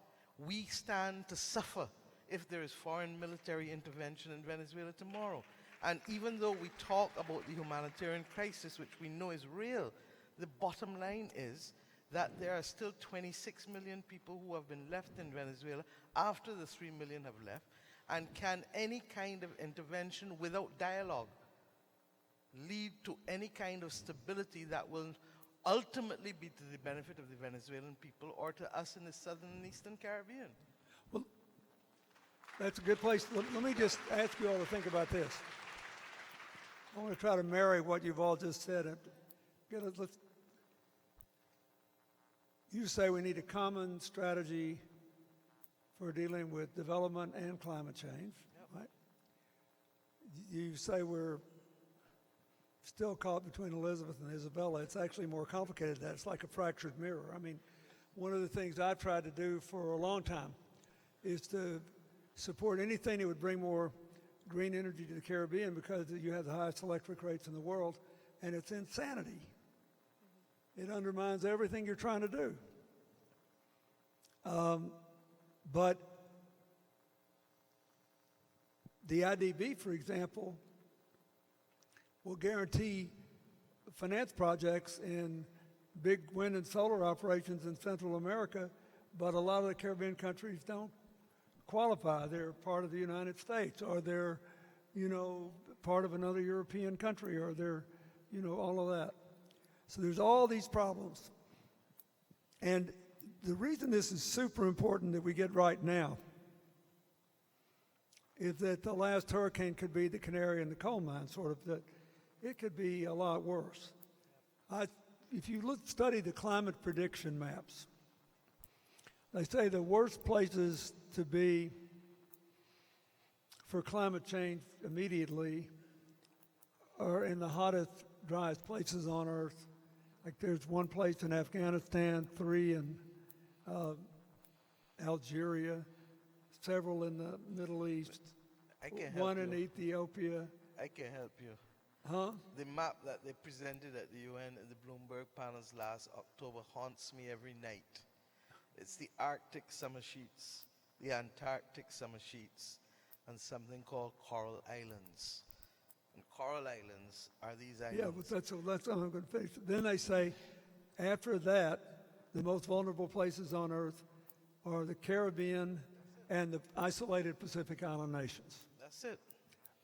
We stand to suffer if there is foreign military intervention in Venezuela tomorrow. And even though we talk about the humanitarian crisis, which we know is real, the bottom line is that there are still 26 million people who have been left in Venezuela after the 3 million have left. And can any kind of intervention without dialogue lead to any kind of stability that will ultimately be to the benefit of the Venezuelan people or to us in the southern and eastern Caribbean? Well, that's a good place. Let me just ask you all to think about this. I want to try to marry what you've all just said. You say we need a common strategy for dealing with development and climate change, right? You say we're still caught between Elizabeth and Isabella. It's actually more complicated than that. It's like a fractured mirror. I mean, one of the things I've tried to do for a long time is to support anything that would bring more green energy to the Caribbean because you have the highest electric rates in the world, and it's insanity. It undermines everything you're trying to do. But the IDB, for example, will guarantee finance projects in big wind and solar operations in Central America, but a lot of the Caribbean countries don't qualify. They're part of the United States, or they're, part of another European country, or they're, all of that. So there's all these problems. And the reason this is super important that we get right now is that the last hurricane could be the canary in the coal mine, sort of, that it could be a lot worse. If you study the climate prediction maps, they say the worst places to be for climate change immediately are in the hottest, driest places on Earth. Like there's one place in Afghanistan, 3 in Algeria, several in the Middle East, I can help one you. in Ethiopia. I can help you. Huh? The map that they presented at the UN at the Bloomberg panels last October haunts me every night. It's the Arctic summer sheets, the Antarctic summer sheets, and something called coral islands. And coral islands are these islands. Yeah, but that's what I'm going to finish. Then they say, after that, the most vulnerable places on Earth are the Caribbean and the isolated Pacific Island nations. That's it.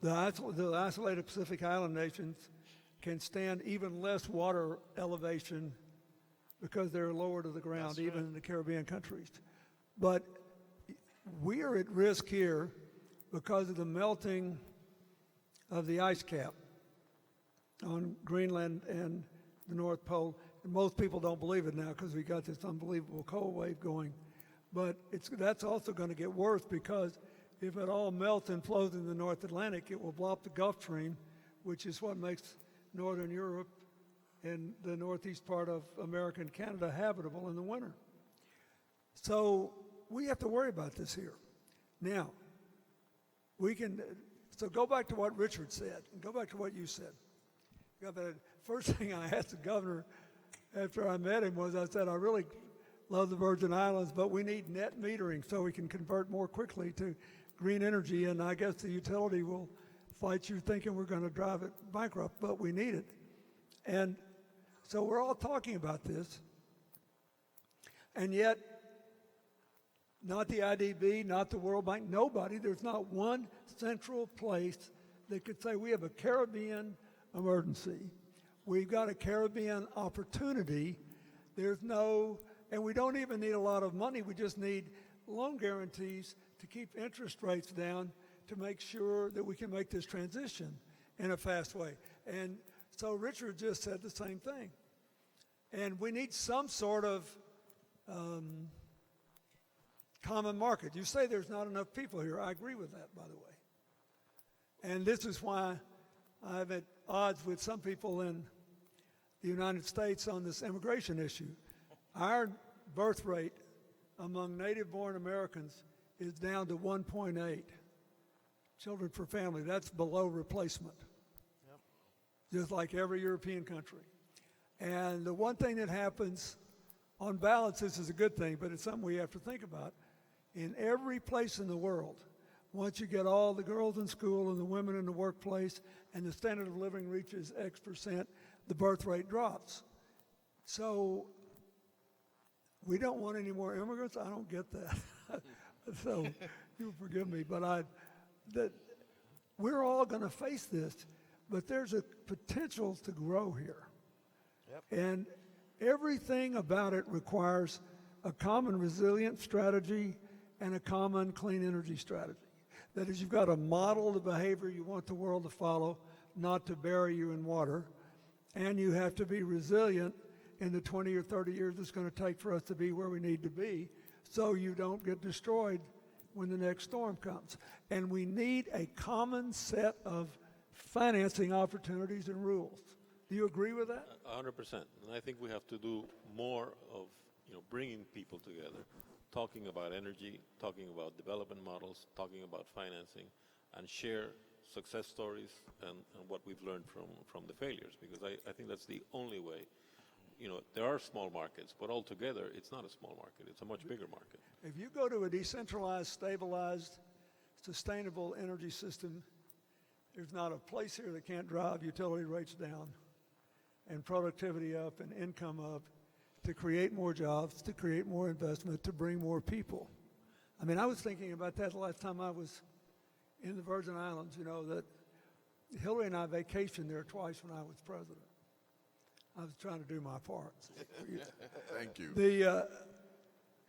The isolated Pacific Island nations can stand even less water elevation because they're lower to the ground, That's even right. in the Caribbean countries. But we are at risk here because of the melting of the ice cap on Greenland and the North Pole. And most people don't believe it now because we got this unbelievable cold wave going. But that's also going to get worse because if it all melts and flows in the North Atlantic, it will blow up the Gulf Stream, which is what makes Northern Europe and the northeast part of America and Canada habitable in the winter. So we have to worry about this here. Now, so go back to what Richard said, and go back to what you said. The first thing I asked the governor after I met him was, I said, I really love the Virgin Islands, but we need net metering so we can convert more quickly to green energy, and I guess the utility will fight you thinking we're going to drive it bankrupt, but we need it. And so we're all talking about this, and yet not the IDB, not the World Bank, nobody, there's not one central place that could say we have a Caribbean emergency. We've got a Caribbean opportunity. And we don't even need a lot of money. We just need loan guarantees to keep interest rates down to make sure that we can make this transition in a fast way. And so Richard just said the same thing. And we need some sort of common market. You say there's not enough people here. I agree with that, by the way. And this is why I'm at odds with some people in the United States on this immigration issue. Our birth rate among native-born Americans is down to 1.8 children per family. That's below replacement, just like every European country. And the one thing that happens, on balance, this is a good thing, but it's something we have to think about. In every place in the world, once you get all the girls in school and the women in the workplace and the standard of living reaches X%, the birth rate drops. So we don't want any more immigrants? I don't get that. So you forgive me, but we're all going to face this, but there's a potential to grow here. Yep. And everything about it requires a common resilient strategy and a common clean energy strategy. That is, you've got to model the behavior you want the world to follow, not to bury you in water, and you have to be resilient in the 20 or 30 years it's going to take for us to be where we need to be so you don't get destroyed when the next storm comes. And we need a common set of financing opportunities and rules. Do you agree with that? 100%. And I think we have to do more of bringing people together, talking about energy, talking about development models, talking about financing, and share success stories and what we've learned from the failures, because I think that's the only way. You know, there are small markets, but altogether, it's not a small market. It's a much bigger market. If you go to a decentralized, stabilized, sustainable energy system, there's not a place here that can't drive utility rates down and productivity up and income up to create more jobs, to create more investment, to bring more people. I mean, I was thinking about that the last time I was in the Virgin Islands, you know, that Hillary and I vacationed there twice when I was president. I was trying to do my part. Thank you.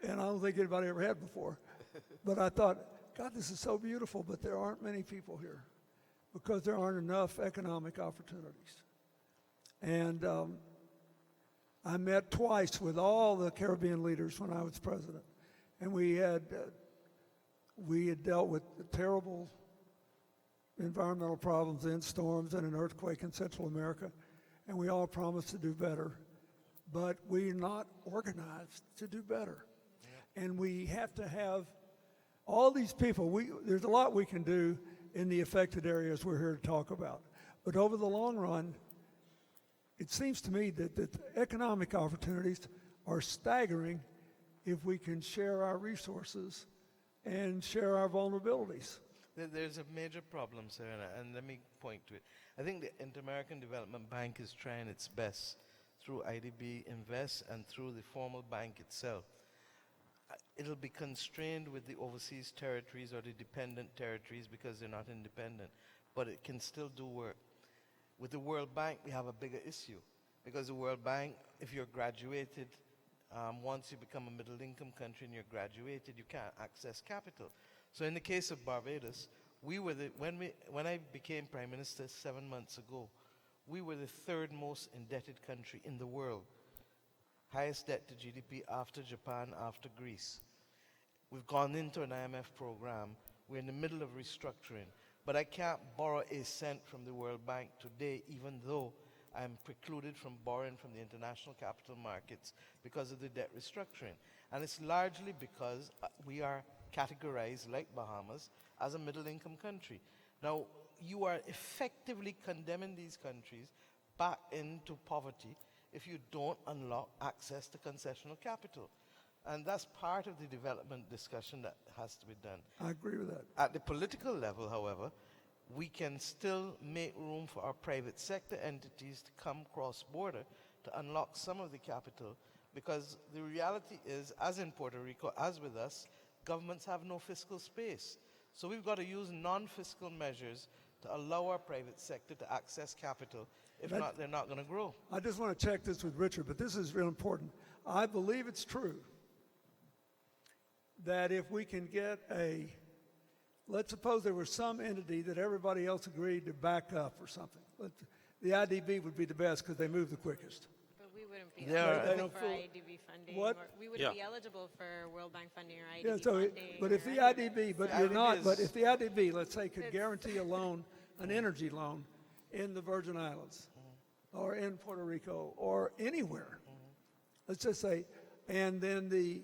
And I don't think anybody ever had before. But I thought, God, this is so beautiful, but there aren't many people here because there aren't enough economic opportunities. And I met twice with all the Caribbean leaders when I was president. And we had dealt with the terrible environmental problems and storms and an earthquake in Central America. And we all promised to do better. But we're not organized to do better. Yeah. And we have to have all these people. There's a lot we can do in the affected areas we're here to talk about. But over the long run, it seems to me that the economic opportunities are staggering if we can share our resources and share our vulnerabilities. There's a major problem, sir, and let me point to it. I think the Inter-American Development Bank is trying its best through IDB Invest and through the formal bank itself. It'll be constrained with the overseas territories or the dependent territories because they're not independent, but it can still do work. With the World Bank, we have a bigger issue because the World Bank, if you're graduated, once you become a middle-income country and you're graduated, you can't access capital. So in the case of Barbados, when I became Prime Minister 7 months ago, we were the third most indebted country in the world. Highest debt to GDP after Japan, after Greece. We've gone into an IMF program. We're in the middle of restructuring. But I can't borrow a cent from the World Bank today, even though I'm precluded from borrowing from the international capital markets because of the debt restructuring. And it's largely because we are categorized, like Bahamas, as a middle-income country. Now, you are effectively condemning these countries back into poverty if you don't unlock access to concessional capital. And that's part of the development discussion that has to be done. I agree with that. At the political level, however, we can still make room for our private sector entities to come cross-border to unlock some of the capital, because the reality is, as in Puerto Rico, as with us, governments have no fiscal space. So we've got to use non-fiscal measures to allow our private sector to access capital. If not, they're not going to grow. I just want to check this with Richard, but this is real important. I believe it's true that if we can get let's suppose there was some entity that everybody else agreed to back up or something. The IDB would be the best because they move the quickest. But we wouldn't be Yeah, eligible for IDB funding. What? Or we wouldn't be eligible for World Bank funding or IDB Yeah, so funding. but if the or IDB, but The you're IDB not, but is- if the IDB, let's say, could guarantee a loan, an energy loan in the Virgin Islands or in Puerto Rico or anywhere, let's just say, and then the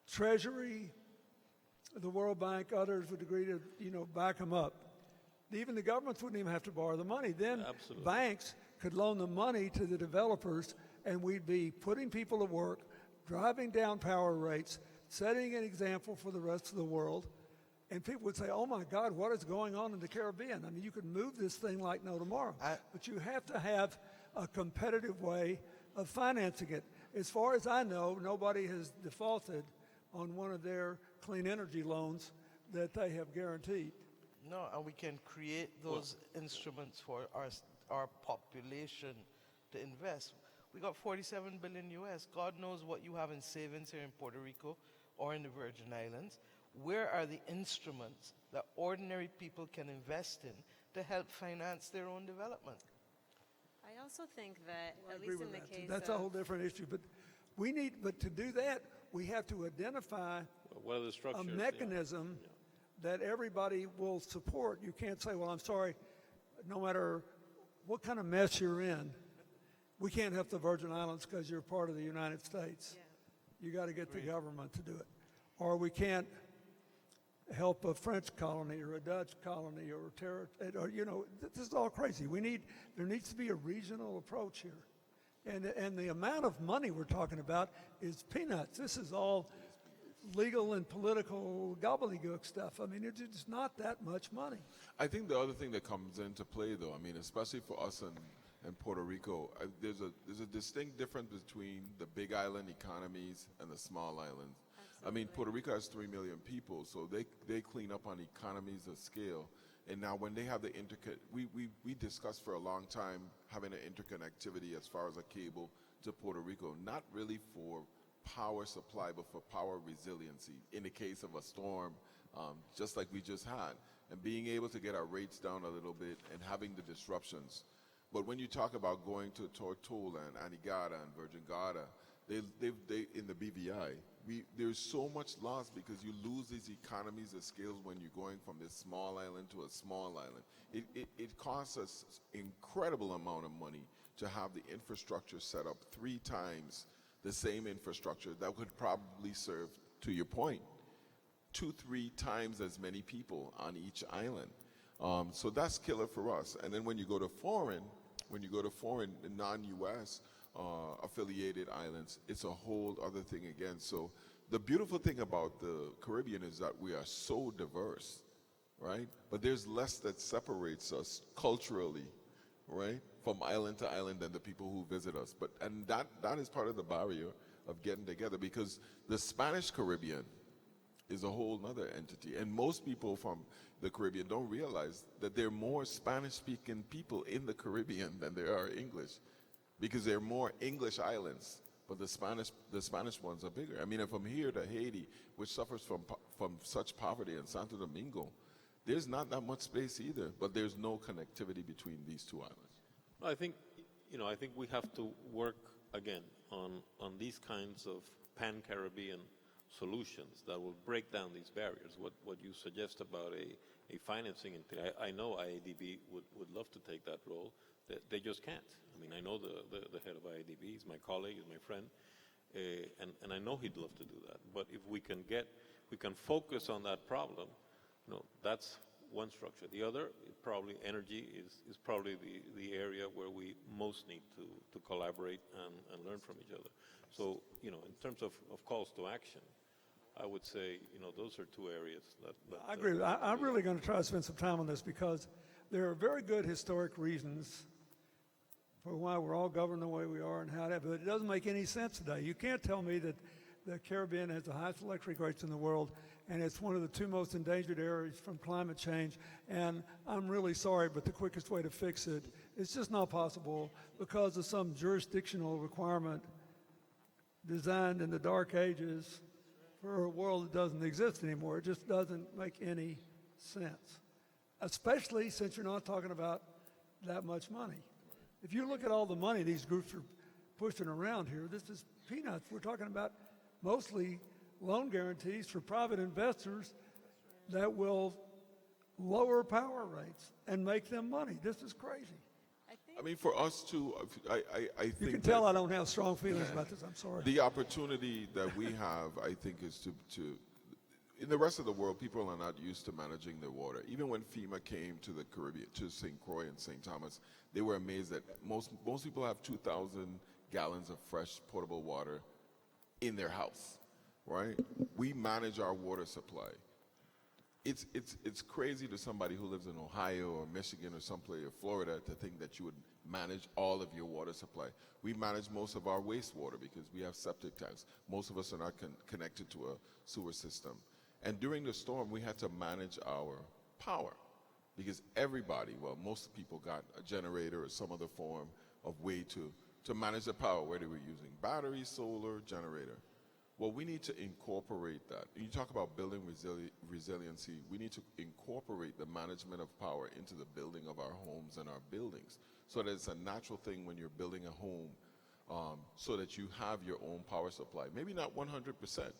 Treasury, the World Bank, others would agree to, back them up. Even the governments wouldn't even have to borrow the money. Then Absolutely. banks could loan the money to the developers, and we'd be putting people to work, driving down power rates, setting an example for the rest of the world. And people would say, oh my God, what is going on in the Caribbean? I mean, you could move this thing like no tomorrow. But you have to have a competitive way of financing it. As far as I know, nobody has defaulted on one of their clean energy loans that they have guaranteed. No, and we can create those instruments for our population to invest. We got 47 billion US. God knows what you have in savings here in Puerto Rico or in the Virgin Islands. Where are the instruments that ordinary people can invest in to help finance their own development? I also think that, I at agree least in with the that. case That's of... a whole different issue. But to do that, we have to identify What are the a structures? Yeah. mechanism that everybody will support. You can't say, well, I'm sorry, no matter what kind of mess you're in, we can't help the Virgin Islands because you're part of the United States. Yeah. You got to get the government to do it. Or we can't help a French colony or a Dutch colony or this is all crazy. There needs to be a regional approach here. And the amount of money we're talking about is peanuts. This is all legal and political gobbledygook stuff. I mean, it's just not that much money. I think the other thing that comes into play, though, I mean, especially for us in Puerto Rico, there's a distinct difference between the big island economies and the small islands. I mean, Puerto Rico has 3 million people, so they clean up on economies of scale. And now when they have the we discussed for a long time having an interconnectivity as far as a cable to Puerto Rico, not really for power supply, but for power resiliency in the case of a storm, just like we just had, and being able to get our rates down a little bit and having the disruptions. But when you talk about going to Tortola and Anegada and Virgin Gorda, they in the BVI, there's so much loss because you lose these economies of scales when you're going from this small island to a small island. It costs us incredible amount of money to have the infrastructure set up 3 times the same infrastructure that would probably serve, to your point, 2-3 times as many people on each island. So that's killer for us. And then when you go to foreign, non-U.S. Affiliated islands, it's a whole other thing again. So the beautiful thing about the Caribbean is that we are so diverse, right? But there's less that separates us culturally, right, from island to island than the people who visit us. And that is part of the barrier of getting together, because the Spanish Caribbean is a whole other entity. And most people from the Caribbean don't realize that there are more Spanish-speaking people in the Caribbean than there are English, because there are more English islands, but the Spanish ones are bigger. I mean, if I'm here to Haiti, which suffers from such poverty, and Santo Domingo, there's not that much space either, but there's no connectivity between these 2 islands. I think we have to work again on these kinds of pan-Caribbean solutions that will break down these barriers. What you suggest about a financing, I know IADB would love to take that role. They just can't. I mean, I know the head of IADB. He's my colleague, he's my friend, and I know he'd love to do that. But if we can focus on that problem, that's one structure. The other, probably energy, is probably the area where we most need to collaborate and learn from each other. So, in terms of calls to action, I would say, those are 2 areas that I agree. I'm really going to try to spend some time on this, because there are very good historic reasons for why we're all governed the way we are and how that, but it doesn't make any sense today. You can't tell me that the Caribbean has the highest electric rates in the world, and it's one of the 2 most endangered areas from climate change. And I'm really sorry, but the quickest way to fix it, it's just not possible because of some jurisdictional requirement designed in the dark ages for a world that doesn't exist anymore. It just doesn't make any sense, especially since you're not talking about that much money. If you look at all the money these groups are pushing around here, this is peanuts. We're talking about mostly loan guarantees for private investors that will lower power rates and make them money. This is crazy. I mean, for us too, I think you can tell I don't have strong feelings about this. I'm sorry. The opportunity that we have, I think, is to in the rest of the world, people are not used to managing their water. Even when FEMA came to the Caribbean, to St. Croix and St. Thomas, they were amazed that most people have 2,000 gallons of fresh potable water in their house, right? We manage our water supply. It's crazy to somebody who lives in Ohio or Michigan or someplace, or Florida, to think that you would manage all of your water supply. We manage most of our wastewater because we have septic tanks. Most of us are not connected to a sewer system. And during the storm, we had to manage our power because most people got a generator or some other form of way to manage the power, whether we're using batteries, solar, generator. Well, we need to incorporate that. You talk about building resiliency. We need to incorporate the management of power into the building of our homes and our buildings, so that it's a natural thing when you're building a home, so that you have your own power supply. Maybe not 100%,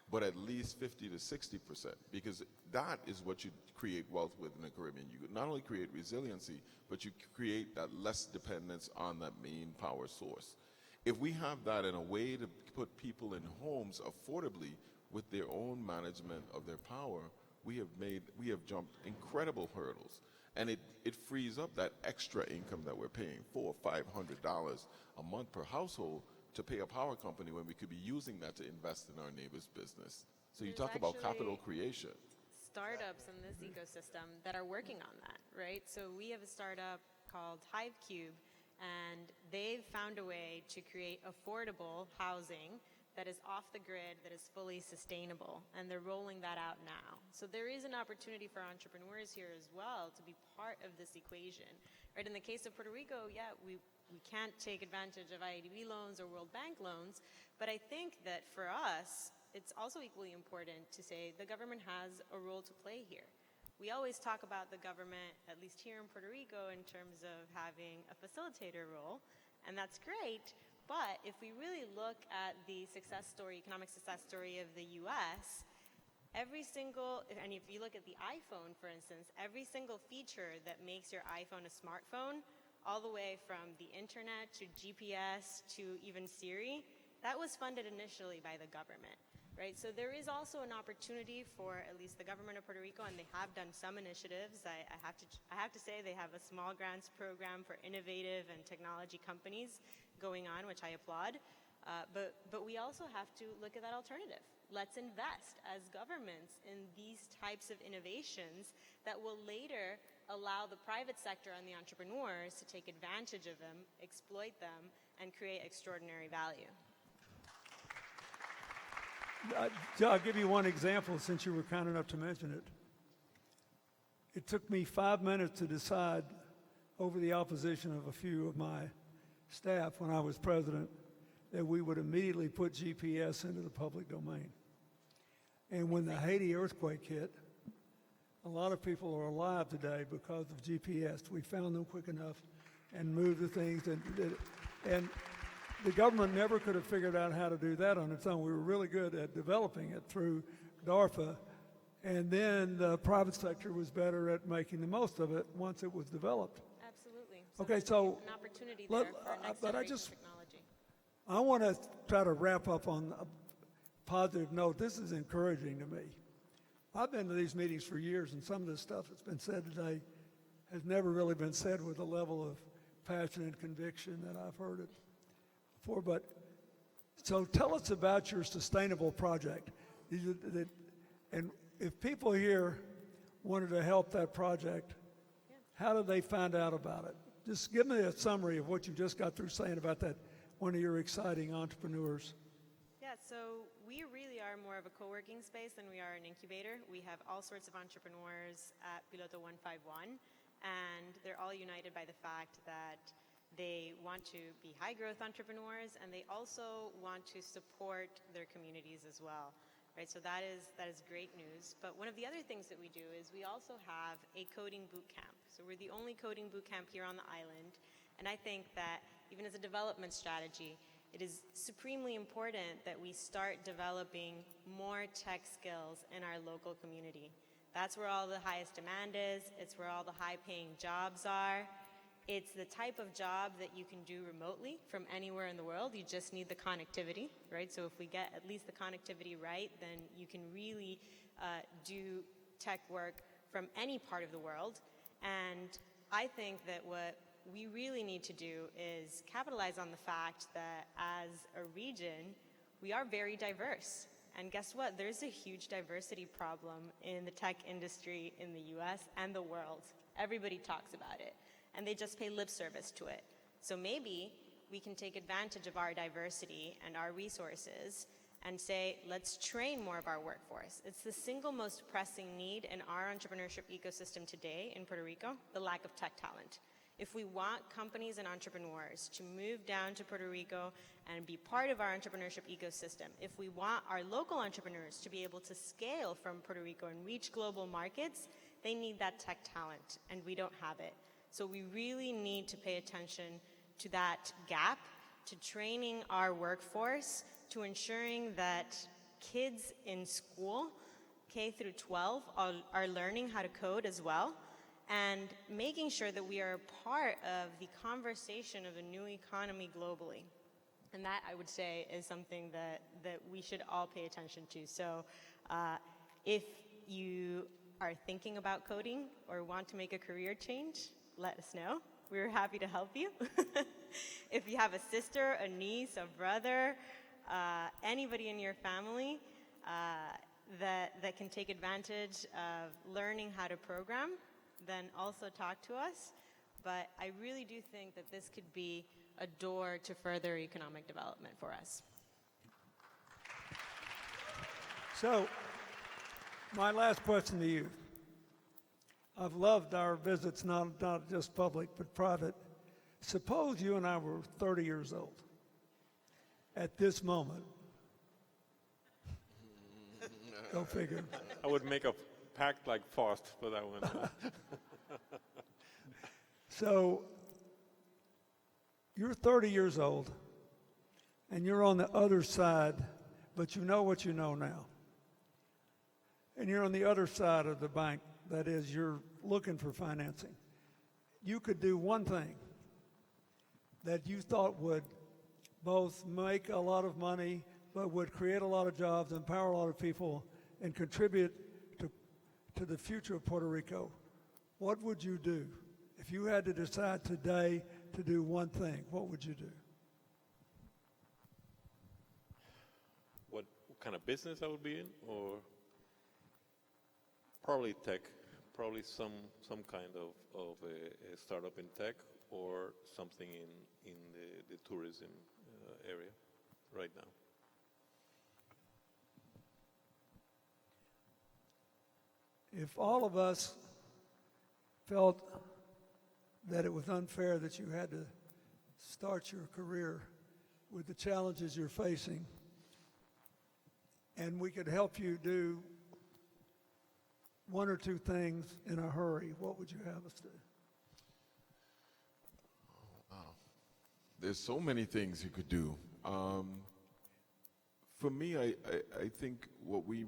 but at least 50 to 60%, because that is what you create wealth with in the Caribbean. You not only create resiliency, but you create that less dependence on that main power source. If we have that in a way to put people in homes affordably with their own management of their power, we have jumped incredible hurdles. And it frees up that extra income that we're paying, $400 or $500 a month per household, to pay a power company when we could be using that to invest in our neighbor's business. So you There's talk about capital actually creation. startups in this ecosystem that are working on that, right? So we have a startup called HiveCube, and they've found a way to create affordable housing that is off the grid, that is fully sustainable, and they're rolling that out now. So there is an opportunity for entrepreneurs here as well to be part of this equation, right? In the case of Puerto Rico, yeah, we can't take advantage of IADB loans or World Bank loans, but I think that for us, it's also equally important to say the government has a role to play here. We always talk about the government, at least here in Puerto Rico, in terms of having a facilitator role, and that's great. But if we really look at the success story, economic success story of the US, and if you look at the iPhone, for instance, every single feature that makes your iPhone a smartphone, all the way from the internet to GPS to even Siri, that was funded initially by the government, right? So there is also an opportunity for at least the government of Puerto Rico, and they have done some initiatives. I have to say they have a small grants program for innovative and technology companies going on, which I applaud. But we also have to look at that alternative. Let's invest as governments in these types of innovations that will later allow the private sector and the entrepreneurs to take advantage of them, exploit them, and create extraordinary value. I'll give you one example since you were kind enough to mention it. It took me 5 minutes to decide, over the opposition of a few of my staff when I was president, that we would immediately put GPS into the public domain. And when the Haiti earthquake hit, a lot of people are alive today because of GPS. We found them quick enough and moved the things. And the government never could have figured out how to do that on its own. We were really good at developing it through DARPA. And then the private sector was better at making the most of it once it was developed. Absolutely. Okay, there's so an opportunity there for next but generation technology. I want to try to wrap up on a positive note. This is encouraging to me. I've been to these meetings for years, and some of the stuff that's been said today has never really been said with the level of passion and conviction that I've heard it before. But so tell us about your sustainable project. And if people here wanted to help that project, how do they find out about it? Just give me a summary of what you just got through saying about that, one of your exciting entrepreneurs. Yeah, so we really are more of a co-working space than we are an incubator. We have all sorts of entrepreneurs at Piloto 151, and they're all united by the fact that they want to be high-growth entrepreneurs, and they also want to support their communities as well. Right, so that is great news. But one of the other things that we do is we also have a coding boot camp. So we're the only coding boot camp here on the island. And I think that even as a development strategy, it is supremely important that we start developing more tech skills in our local community. That's where all the highest demand is. It's where all the high-paying jobs are. It's the type of job that you can do remotely from anywhere in the world. You just need the connectivity, right? So if we get at least the connectivity right, then you can really do tech work from any part of the world. And I think that what we really need to do is capitalize on the fact that as a region, we are very diverse. And guess what? There's a huge diversity problem in the tech industry in the US and the world. Everybody talks about it, and they just pay lip service to it. So maybe we can take advantage of our diversity and our resources and say, let's train more of our workforce. It's the single most pressing need in our entrepreneurship ecosystem today in Puerto Rico, the lack of tech talent. If we want companies and entrepreneurs to move down to Puerto Rico and be part of our entrepreneurship ecosystem, if we want our local entrepreneurs to be able to scale from Puerto Rico and reach global markets, they need that tech talent, and we don't have it. So we really need to pay attention to that gap, to training our workforce, to ensuring that kids in school, K through 12, are learning how to code as well, and making sure that we are part of the conversation of a new economy globally. And that, I would say, is something that we should all pay attention to. So if you are thinking about coding or want to make a career change, let us know. We're happy to help you. If you have a sister, a niece, a brother, anybody in your family that can take advantage of learning how to program, then also talk to us. But I really do think that this could be a door to further economic development for us. So, my last question to you. I've loved our visits, not just public, but private. Suppose you and I were 30 years old at this moment. Go figure. I would make a pact like Faust for that one. So, you're 30 years old, and you're on the other side, but you know what you know now. And you're on the other side of the bank, that is, you're looking for financing. You could do one thing that you thought would both make a lot of money, but would create a lot of jobs, empower a lot of people, and contribute to the future of Puerto Rico. What would you do? If you had to decide today to do one thing, what would you do? What kind of business I would be in, or probably tech, probably some kind of a startup in tech, or something in the tourism area right now. If all of us felt that it was unfair that you had to start your career with the challenges you're facing, and we could help you do one or two things in a hurry, what would you have us do? There's so many things you could do. For me, I think what we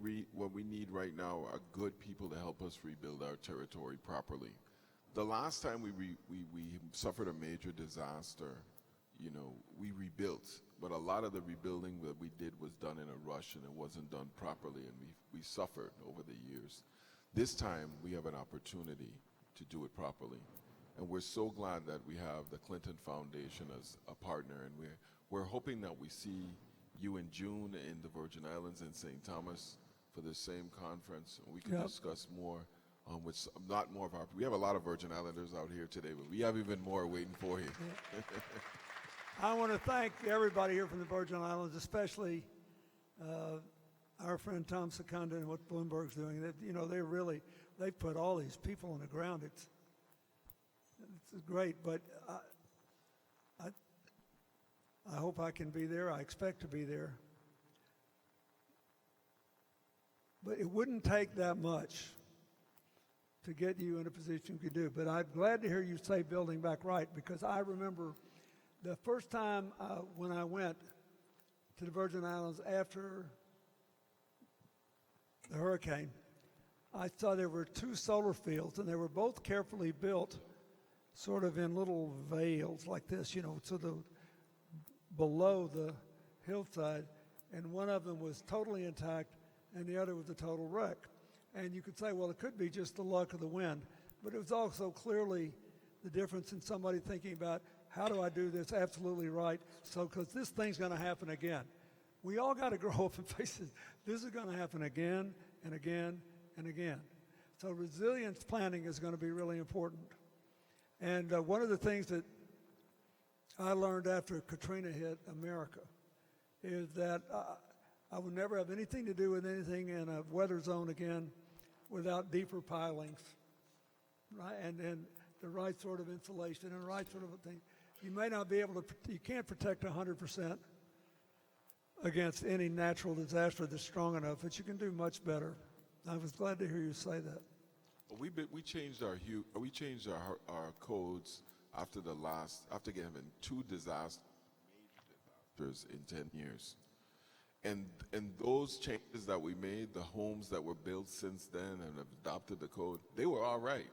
need right now are good people to help us rebuild our territory properly. The last time we suffered a major disaster, we rebuilt, but a lot of the rebuilding that we did was done in a rush and it wasn't done properly, and we suffered over the years. This time, we have an opportunity to do it properly. And we're so glad that we have the Clinton Foundation as a partner, and we're hoping that we see you in June in the Virgin Islands in St. Thomas for the same conference. We can discuss more with we have a lot of Virgin Islanders out here today, but we have even more waiting for you. I want to thank everybody here from the Virgin Islands, especially our friend Tom Secunda and what Bloomberg's doing. They put all these people on the ground. It's great, but I hope I can be there. I expect to be there. But it wouldn't take that much to get you in a position you could do. But I'm glad to hear you say building back right, because I remember the first time when I went to the Virgin Islands after the hurricane, I saw there were two solar fields, and they were both carefully built sort of in little vales like this, below the hillside, and one of them was totally intact and the other was a total wreck. And you could say, well, it could be just the luck of the wind, but it was also clearly the difference in somebody thinking about, how do I do this absolutely right? So, because this thing's going to happen again. We all got to grow up and face it. This is going to happen again and again and again. So resilience planning is going to be really important. And one of the things that I learned after Katrina hit America is that I would never have anything to do with anything in a weather zone again without deeper pilings, right? And the right sort of insulation and the right sort of a thing. You may not be able to, you can't protect 100% against any natural disaster that's strong enough, but you can do much better. I was glad to hear you say that. We changed our codes after getting two major disasters in 10 years. And those changes that we made, the homes that were built since then and have adopted the code, they were all right.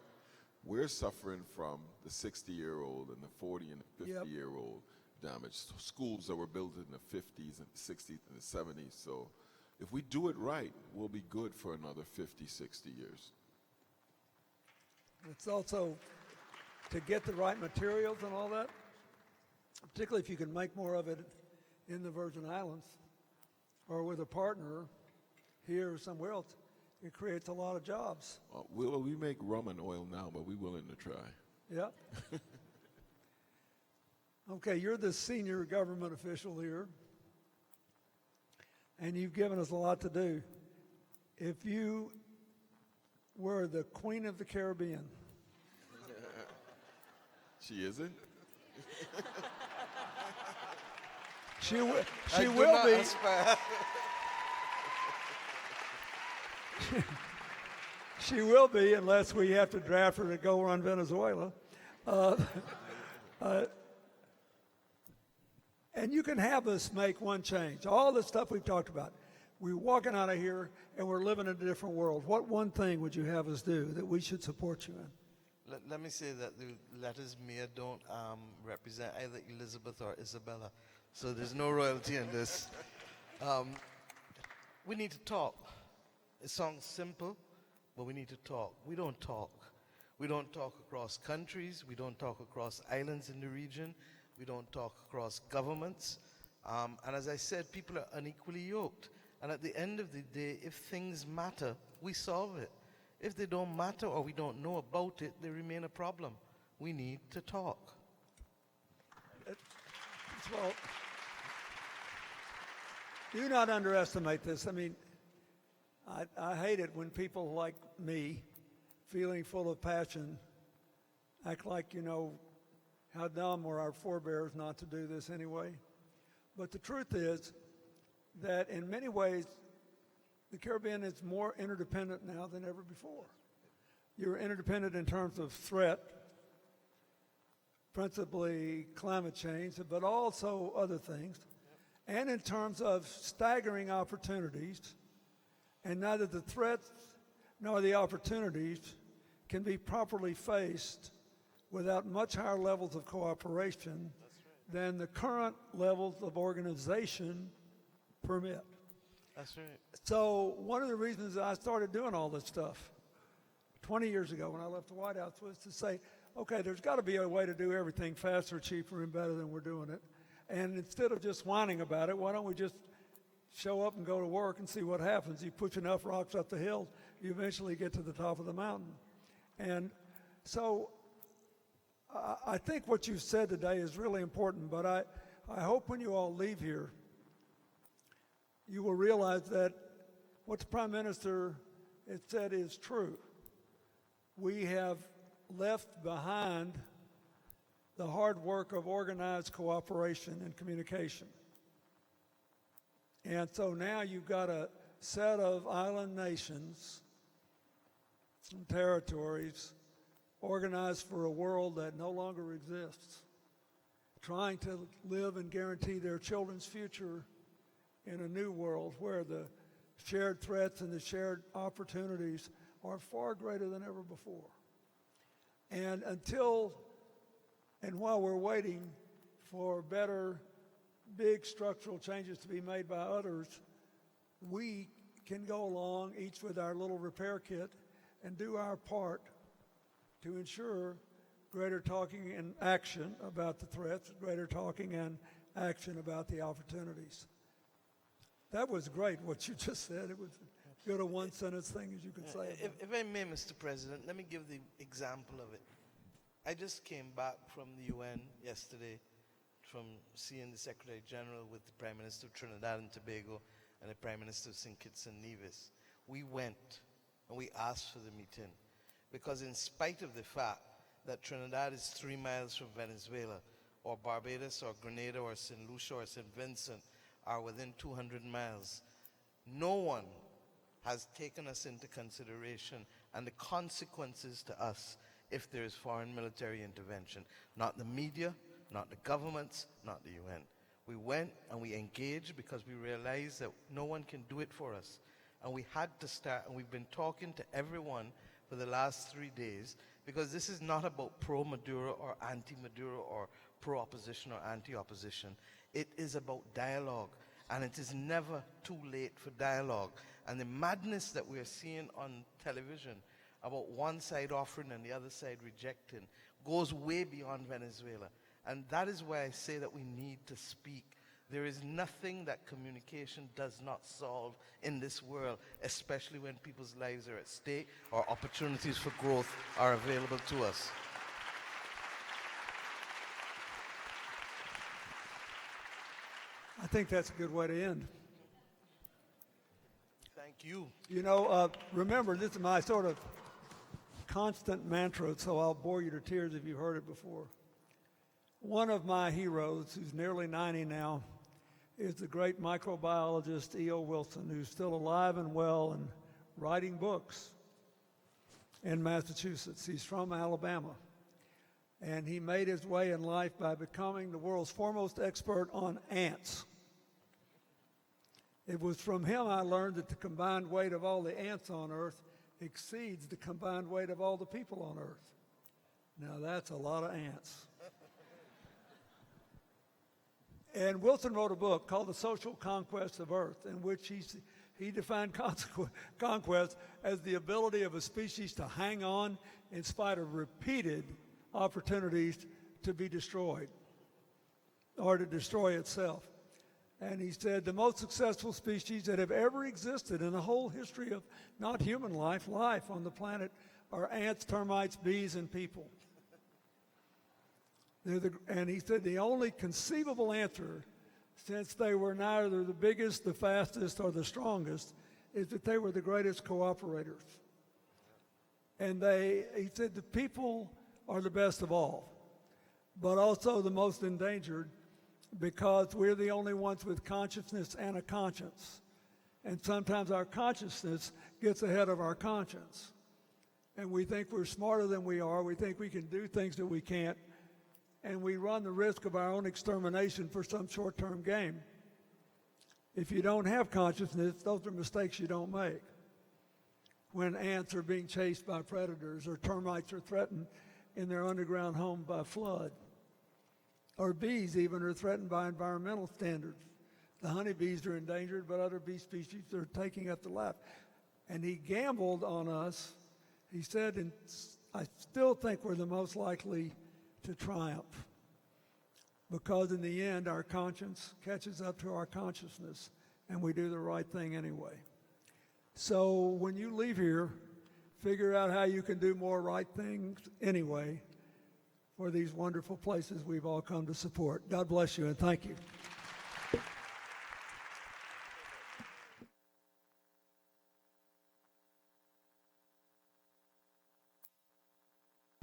We're suffering from the 60-year-old and the 40 and the 50-year-old damage. Schools that were built in the 50s and 60s and the 70s. So, If we do it right, we'll be good for another 50, 60 years. It's also to get the right materials and all that, particularly if you can make more of it in the Virgin Islands or with a partner here or somewhere else, it creates a lot of jobs. We make rum and oil now, but we're willing to try. Yeah. Okay, you're the senior government official here, and you've given us a lot to do. If you were the Queen of the Caribbean, She isn't? she I do will not be. aspire. She will be, unless we have to draft her to go run Venezuela. And you can have us make one change. All the stuff we've talked about. We're walking out of here and we're living in a different world. What one thing would you have us do that we should support you in? Let me say that the letters Mia don't represent either Elizabeth or Isabella. So there's no royalty in this. We need to talk. It sounds simple, but we need to talk. We don't talk. We don't talk across countries. We don't talk across islands in the region. We don't talk across governments. And as I said, people are unequally yoked. And at the end of the day, if things matter, we solve it. If they don't matter or we don't know about it, they remain a problem. We need to talk. Well, do not underestimate this. I mean, I hate it when people like me, feeling full of passion, act like, you know, how dumb were our forebears not to do this anyway. But the truth is that in many ways, the Caribbean is more interdependent now than ever before. You're interdependent in terms of threat, principally climate change, but also other things, and in terms of staggering opportunities. And neither the threats nor the opportunities can be properly faced without much higher levels of cooperation than the current levels of organization permit. That's right. So one of the reasons I started doing all this stuff 20 years ago when I left the White House was to say, okay, there's got to be a way to do everything faster, cheaper, and better than we're doing it. And instead of just whining about it, why don't we just show up and go to work and see what happens? You push enough rocks up the hill, you eventually get to the top of the mountain. And so I think what you've said today is really important, but I hope when you all leave here, you will realize that what the Prime Minister has said is true. We have left behind the hard work of organized cooperation and communication. And so now you've got a set of island nations and territories organized for a world that no longer exists, trying to live and guarantee their children's future in a new world where the shared threats and the shared opportunities are far greater than ever before. And while we're waiting for better, big structural changes to be made by others, we can go along, each with our little repair kit, and do our part to ensure greater talking and action about the threats, greater talking and action about the opportunities. That was great, what you just said. It was as good a one-sentence thing as you could say. If I may, Mr. President, let me give the example of it. I just came back from the UN yesterday from seeing the Secretary General with the Prime Minister of Trinidad and Tobago and the Prime Minister of St. Kitts and Nevis. We went and we asked for the meeting because in spite of the fact that Trinidad is 3 miles from Venezuela, or Barbados or Grenada or St. Lucia or St. Vincent are within 200 miles, no one has taken us into consideration and the consequences to us if there is foreign military intervention. Not the media, not the governments, not the UN. We went and we engaged because we realized that no one can do it for us. And we had to start, and we've been talking to everyone for the last 3 days because this is not about pro-Maduro or anti-Maduro or pro-opposition or anti-opposition. It is about dialogue. and it is never too late for dialogue. And the madness that we are seeing on television about one side offering and the other side rejecting goes way beyond Venezuela. And that is why I say that we need to speak. There is nothing that communication does not solve in this world, especially when people's lives are at stake or opportunities for growth are available to us. I think that's a good way to end. Thank you. You know, remember, this is my sort of constant mantra, so I'll bore you to tears if you've heard it before. One of my heroes, who's nearly 90 now, is the great microbiologist E.O. Wilson, who's still alive and well and writing books in Massachusetts. He's from Alabama. And he made his way in life by becoming the world's foremost expert on ants. It was from him I learned that the combined weight of all the ants on Earth exceeds the combined weight of all the people on Earth. Now that's a lot of ants. And Wilson wrote a book called The Social Conquest of Earth, in which he defined conquest as the ability of a species to hang on in spite of repeated opportunities to be destroyed or to destroy itself. And he said the most successful species that have ever existed in the whole history of not human life on the planet are ants, termites, bees, and people. And he said the only conceivable answer, since they were neither the biggest, the fastest, or the strongest, is that they were the greatest cooperators. And he said the people are the best of all, but also the most endangered, because we're the only ones with consciousness and a conscience. And sometimes our consciousness gets ahead of our conscience. And we think we're smarter than we are. We think we can do things that we can't. And we run the risk of our own extermination for some short-term game. If you don't have consciousness, those are mistakes you don't make. When ants are being chased by predators, or termites are threatened in their underground home by flood, or bees even are threatened by environmental standards. The honeybees are endangered, but other bee species are taking up the lap. And he gambled on us. He said, and I still think we're the most likely to triumph, because in the end our conscience catches up to our consciousness and we do the right thing anyway. So when you leave here, figure out how you can do more right things anyway for these wonderful places we've all come to support. God bless you and thank you.